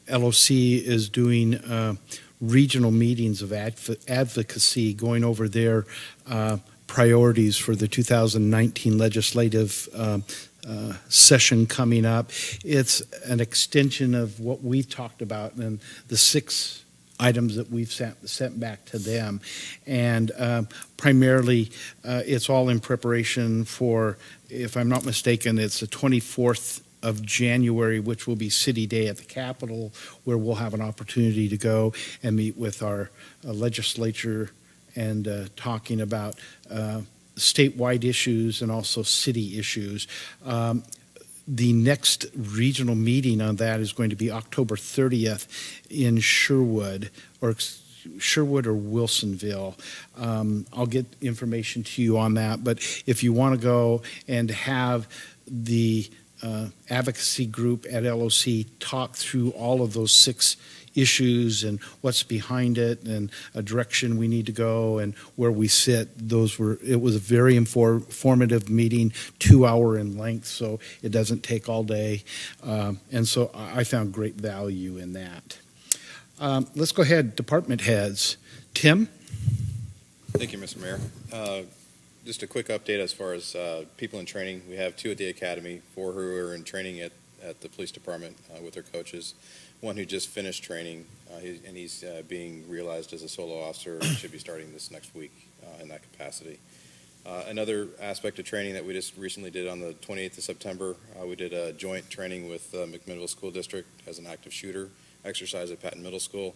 LOC is doing regional meetings of advocacy, going over their priorities for the 2019 legislative session coming up. It's an extension of what we've talked about and the 6 items that we've sent back to them. And primarily, it's all in preparation for, if I'm not mistaken, it's the 24th of January, which will be City Day at the Capitol, where we'll have an opportunity to go and meet with our legislature and talking about statewide issues and also city issues. The next regional meeting on that is going to be October 30th in Sherwood or Wilsonville. I'll get information to you on that, but if you want to go and have the advocacy group at LOC talk through all of those 6 issues and what's behind it and a direction we need to go and where we sit, it was a very informative meeting, 2-hour in length, so it doesn't take all day. And so I found great value in that. Let's go ahead, department heads. Tim? Thank you, Mr. Mayor. Just a quick update as far as people in training. We have 2 at the academy, 4 who are in training at the police department with their coaches. 1 who just finished training, and he's being realized as a solo officer and should be starting this next week in that capacity. Another aspect of training that we just recently did on the 28th of September, we did a joint training with McMinnille School District as an active shooter exercise at Patton Middle School.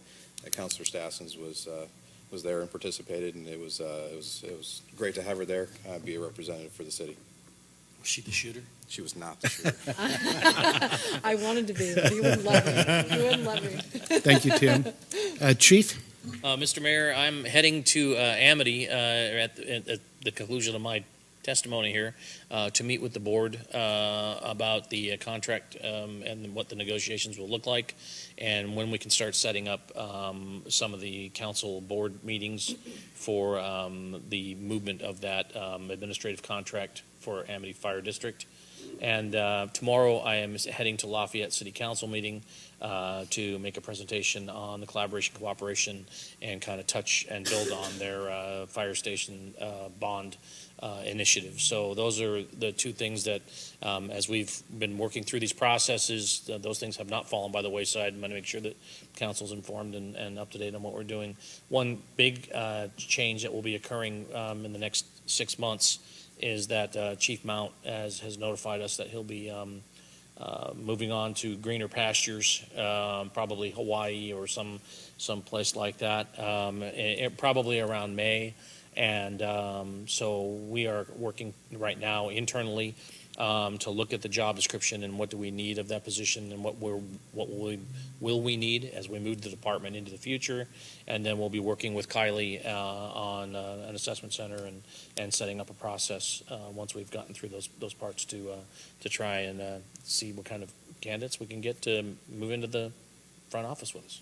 Counselor Stassens was there and participated, and it was great to have her there, be a representative for the city. Was she the shooter? She was not the shooter. I wanted to be, but you wouldn't let me. You wouldn't let me. Thank you, Tim. Chief? Mr. Mayor, I'm heading to Amity at the conclusion of my testimony here to meet with the board about the contract and what the negotiations will look like and when we can start setting up some of the council board meetings for the movement of that administrative contract for Amity Fire District. And tomorrow I am heading to Lafayette City Council meeting to make a presentation on the collaboration, cooperation, and kind of touch and build on their fire station bond initiative. So those are the 2 things that, as we've been working through these processes, those things have not fallen by the wayside. I'm going to make sure that council's informed and up to date on what we're doing. One big change that will be occurring in the next 6 months is that Chief Mount has notified us that he'll be moving on to greener pastures, probably Hawaii or some place like that, probably around May. And so we are working right now internally to look at the job description and what do we need of that position and what will we need as we move the department into the future. And then we'll be working with Kylie on an assessment center and setting up a process once we've gotten through those parts to try and see what kind of candidates we can get to move into the front office with us.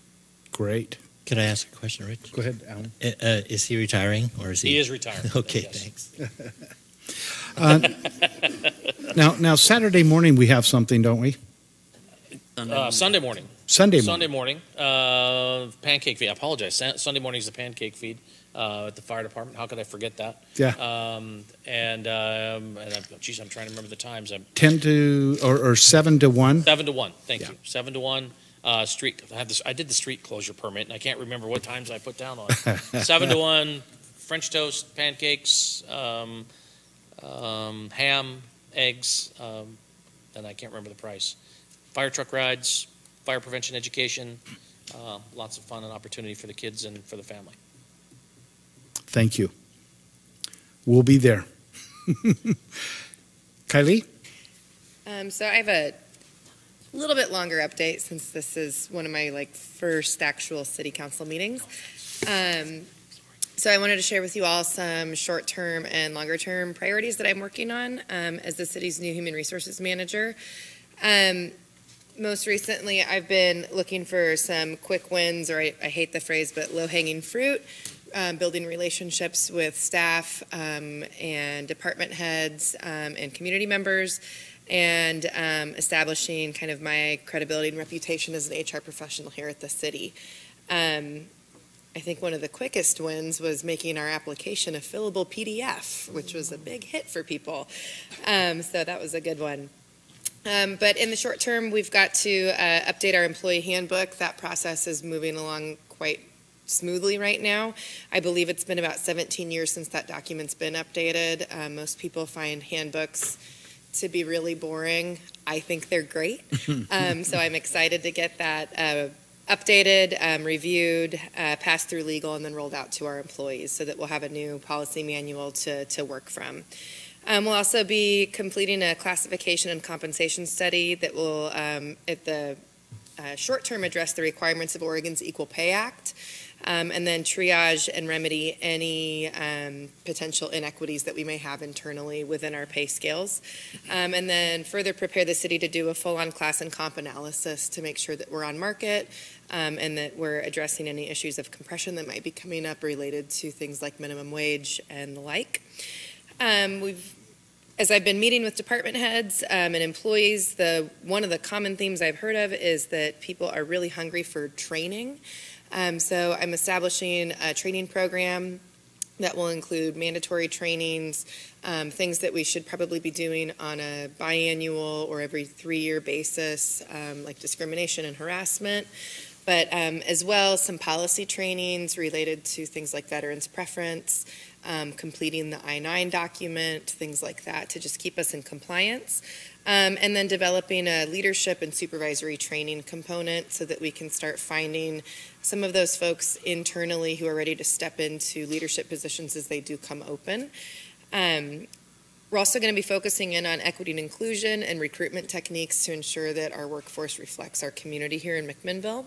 Great. Could I ask a question, Rich? Go ahead, Alan. Is he retiring, or is he? He is retiring. Okay, yes. Thanks. Now, Saturday morning we have something, don't we? Sunday morning. Sunday morning. Pancake feed. I apologize. Sunday morning is the pancake feed at the fire department. How could I forget that? Yeah. Geez, I'm trying to remember the times. 10 to or 7 to 1. 7 to 1. Thank Yeah. you. 7 to 1. Street. I did the street closure permit, and I can't remember what times I put down on it. 7 to 1. French toast, pancakes, ham, eggs, and I can't remember the price. Fire truck rides, fire prevention education, lots of fun and opportunity for the kids and for the family. Thank you. We'll be there. Kylie? So I have a little bit longer update since this is one of my first actual city council meetings. So I wanted to share with you all some short-term and longer-term priorities that I'm working on as the city's new human resources manager. Most recently, I've been looking for some quick wins, or I hate the phrase, but low-hanging fruit, building relationships with staff and department heads and community members, and establishing kind of my credibility and reputation as an HR professional here at the city. I think one of the quickest wins was making our application a fillable PDF, which was a big hit for people. So that was a good one. But in the short term, we've got to update our employee handbook. That process is moving along quite smoothly right now. I believe it's been about 17 years since that document's been updated. Most people find handbooks to be really boring. I think they're great. So I'm excited to get that updated, reviewed, passed through legal, and then rolled out to our employees so that we'll have a new policy manual to work from. We'll also be completing a classification and compensation study that will, at the short term, address the requirements of Oregon's Equal Pay Act, and then triage and remedy any potential inequities that we may have internally within our pay scales. And then further prepare the city to do a full-on class and comp analysis to make sure that we're on market and that we're addressing any issues of compression that might be coming up related to things like minimum wage and the like. As I've been meeting with department heads and employees, one of the common themes I've heard of is that people are really hungry for training. So I'm establishing a training program that will include mandatory trainings, things that we should probably be doing on a biannual or every 3-year basis, like discrimination and harassment, but as well some policy trainings related to things like veterans preference, completing the I-9 document, things like that to just keep us in compliance. And then developing a leadership and supervisory training component so that we can start finding some of those folks internally who are ready to step into leadership positions as they do come open. We're also going to be focusing in on equity and inclusion and recruitment techniques to ensure that our workforce reflects our community here in McMinnville.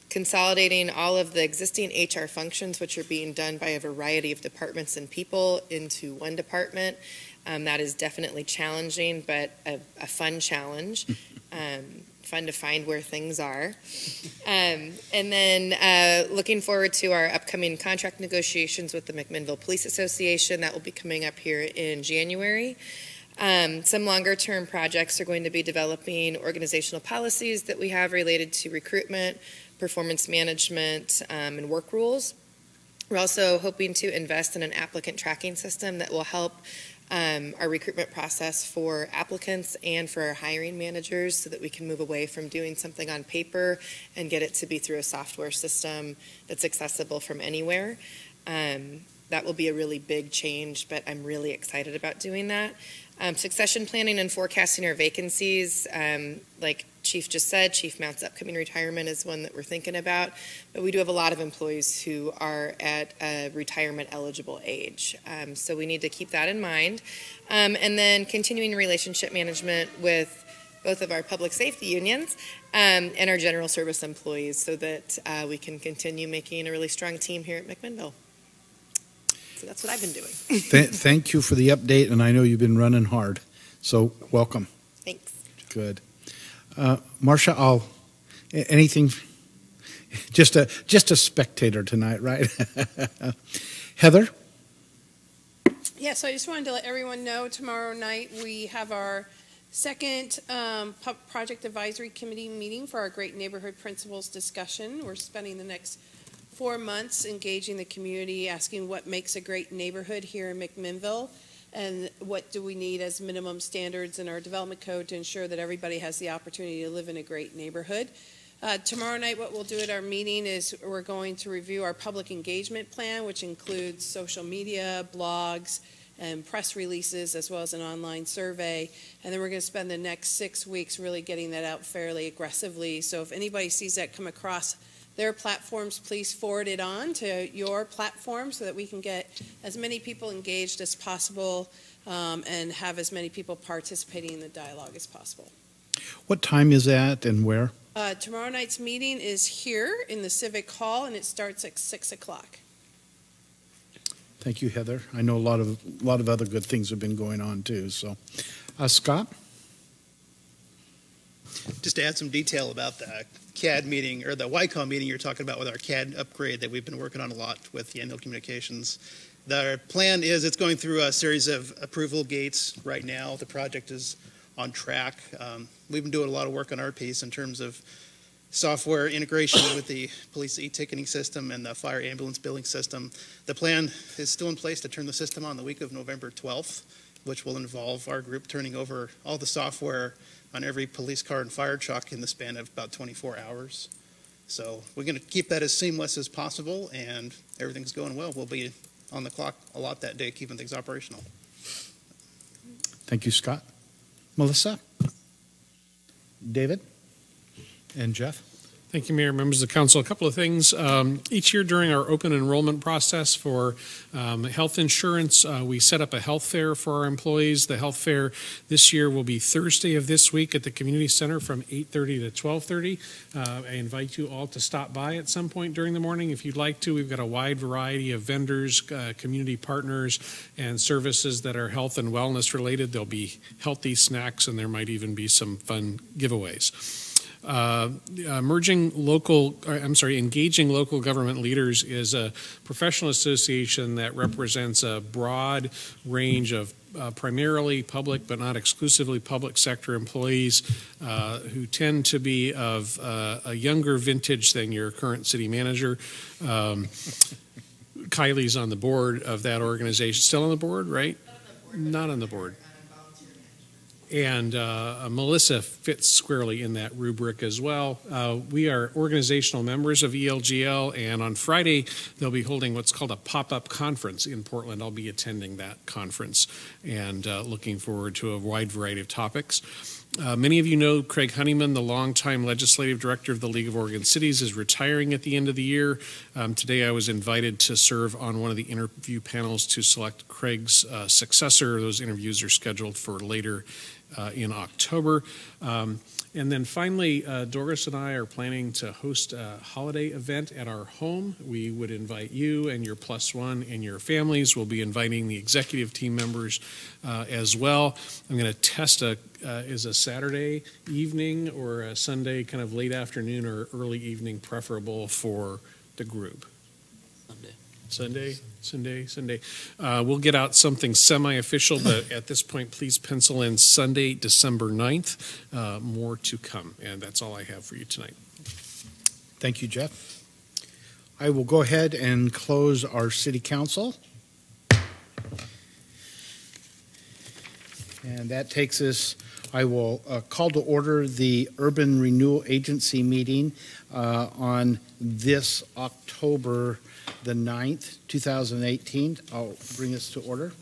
Consolidating all of the existing HR functions, which are being done by a variety of departments and people, into one department. That is definitely challenging, but a fun challenge. Fun to find where things are. And then looking forward to our upcoming contract negotiations with the McMinnville Police Association. That will be coming up here in January. Some longer term projects are going to be developing organizational policies that we have related to recruitment, performance management, and work rules. We're also hoping to invest in an applicant tracking system that will help our recruitment process for applicants and for our hiring managers so that we can move away from doing something on paper and get it to be through a software system that's accessible from anywhere. That will be a really big change, but I'm really excited about doing that. Succession planning and forecasting our vacancies, like Chief just said, Chief Mount's upcoming retirement is one that we're thinking about, but we do have a lot of employees who are at a retirement eligible age. So we need to keep that in mind. And then continuing relationship management with both of our public safety unions and our general service employees so that we can continue making a really strong team here at McMinnville. So that's what I've been doing. Thank you for the update, and I know you've been running hard. So welcome. Thanks. Good. Marcia, anything? Just a spectator tonight, right? Heather? Yeah, so I just wanted to let everyone know tomorrow night we have our second project advisory committee meeting for our Great Neighborhood Principles discussion. We're spending the next 4 months engaging the community, asking what makes a great neighborhood here in McMinnville and what do we need as minimum standards in our development code to ensure that everybody has the opportunity to live in a great neighborhood. Tomorrow night what we'll do at our meeting is we're going to review our public engagement plan, which includes social media, blogs, and press releases, as well as an online survey. And then we're going to spend the next 6 weeks really getting that out fairly aggressively. So if anybody sees that come across their platforms, please forward it on to your platform so that we can get as many people engaged as possible and have as many people participating in the dialogue as possible. What time is that and where? Tomorrow night's meeting is here in the Civic Hall, and it starts at 6 o'clock. Thank you, Heather. I know a lot of other good things have been going on too. So, Scott? Just to add some detail about the CAD meeting, or the YCOM meeting you're talking about with our CAD upgrade that we've been working on a lot with the Untitled Communications. The plan is it's going through a series of approval gates right now. The project is on track. We've been doing a lot of work on our piece in terms of software integration with the police e-ticketing system and the fire ambulance billing system. The plan is still in place to turn the system on the week of November 12th, which will involve our group turning over all the software on every police car and fire truck in the span of about 24 hours. So we're going to keep that as seamless as possible, and everything's going well. We'll be on the clock a lot that day, keeping things operational. Thank you, Scott. Melissa? David? And Jeff? Thank you, Mayor, members of the council. A couple of things. Each year during our open enrollment process for health insurance, we set up a health fair for our employees. The health fair this year will be Thursday of this week at the community center from 8:30 to 12:30. I invite you all to stop by at some point during the morning if you'd like to. We've got a wide variety of vendors, community partners, and services that are health and wellness related. There'll be healthy snacks, and there might even be some fun giveaways. Engaging local government leaders is a professional association that represents a broad range of primarily public but not exclusively public sector employees who tend to be of a younger vintage than your current city manager. Kylie's on the board of that organization. Still on the board, right? Not on the board. And Melissa fits squarely in that rubric as well. We are organizational members of ELGL, and on Friday they'll be holding what's called a pop-up conference in Portland. I'll be attending that conference and looking forward to a wide variety of topics. Many of you know Craig Honeyman, the longtime legislative director of the League of Oregon Cities, is retiring at the end of the year. Today I was invited to serve on one of the interview panels to select Craig's successor. Those interviews are scheduled for later in October. And then finally, Doris and I are planning to host a holiday event at our home. We would invite you and your +1 and your families. We'll be inviting the executive team members as well. I'm going to test is a Saturday evening or a Sunday kind of late afternoon or early evening preferable for the group? Sunday. We'll get out something semi-official, but at this point, please pencil in Sunday, December 9th. More to come, and that's all I have for you tonight. Thank you, Jeff. I will go ahead and close our city council. And that takes us, I will call to order the Urban Renewal Agency meeting on this October the 9th, 2018. I'll bring us to order.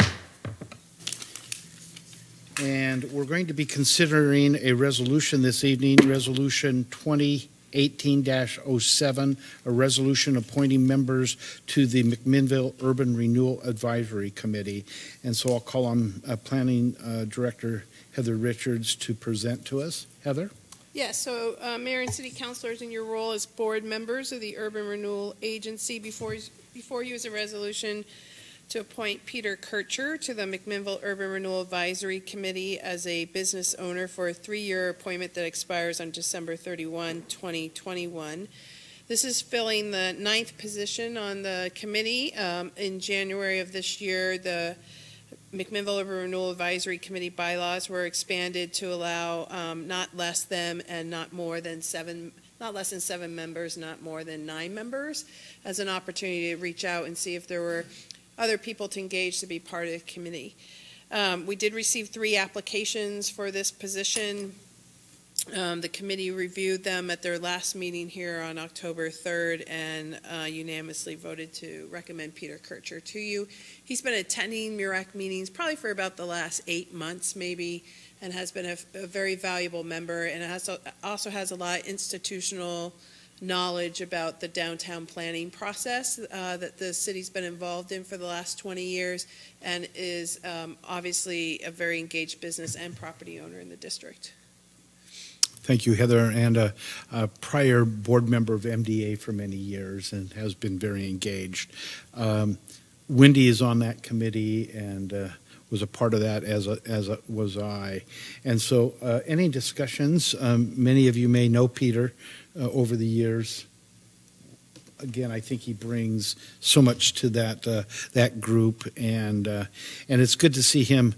And we're going to be considering a resolution this evening, Resolution 2018-07, a resolution appointing members to the McMinnille Urban Renewal Advisory Committee. And so I'll call on Planning Director Heather Richards to present to us. Heather? Yes, so Mayor and City Councilors, in your role as board members of the Urban Renewal Agency, before you is a resolution to appoint Peter Kircher to the McMinnille Urban Renewal Advisory Committee as a business owner for a 3-year appointment that expires on December 31, 2021. This is filling the 9th position on the committee. In January of this year, the McMinnille Urban Renewal Advisory Committee bylaws were expanded to allow not less than 7 members, not more than 9 members, as an opportunity to reach out and see if there were other people to engage to be part of the committee. We did receive 3 applications for this position. The committee reviewed them at their last meeting here on October 3rd and unanimously voted to recommend Peter Kircher to you. He's been attending MURAC meetings probably for about the last 8 months maybe, and has been a very valuable member, and it also has a lot of institutional knowledge about the downtown planning process that the city's been involved in for the last 20 years, and is obviously a very engaged business and property owner in the district. Thank you, Heather, and a prior board member of MDA for many years and has been very engaged. Wendy is on that committee and was a part of that, as was I. And so any discussions? Many of you may know Peter over the years. Again, I think he brings so much to that group, and it's good to see him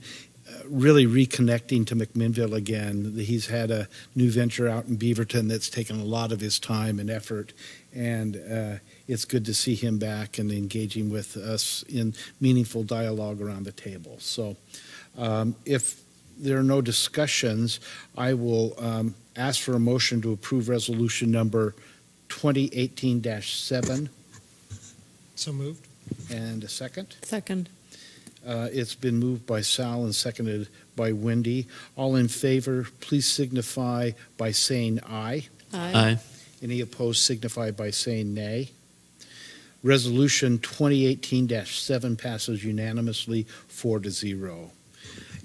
really reconnecting to McMinnille again. He's had a new venture out in Beaverton that's taken a lot of his time and effort, and it's good to see him back and engaging with us in meaningful dialogue around the table. So if there are no discussions, I will ask for a motion to approve resolution number 2018-7. So moved. And a second? Second. It's been moved by Sal and seconded by Wendy. All in favor, please signify by saying aye. Aye. Any opposed signify by saying nay. Resolution 2018-7 passes unanimously 4-0.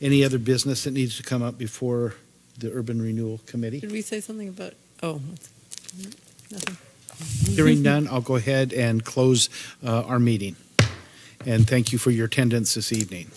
Any other business that needs to come up before the Urban Renewal Committee? Did we say something about, nothing. Hearing none, I'll go ahead and close our meeting. And thank you for your attendance this evening.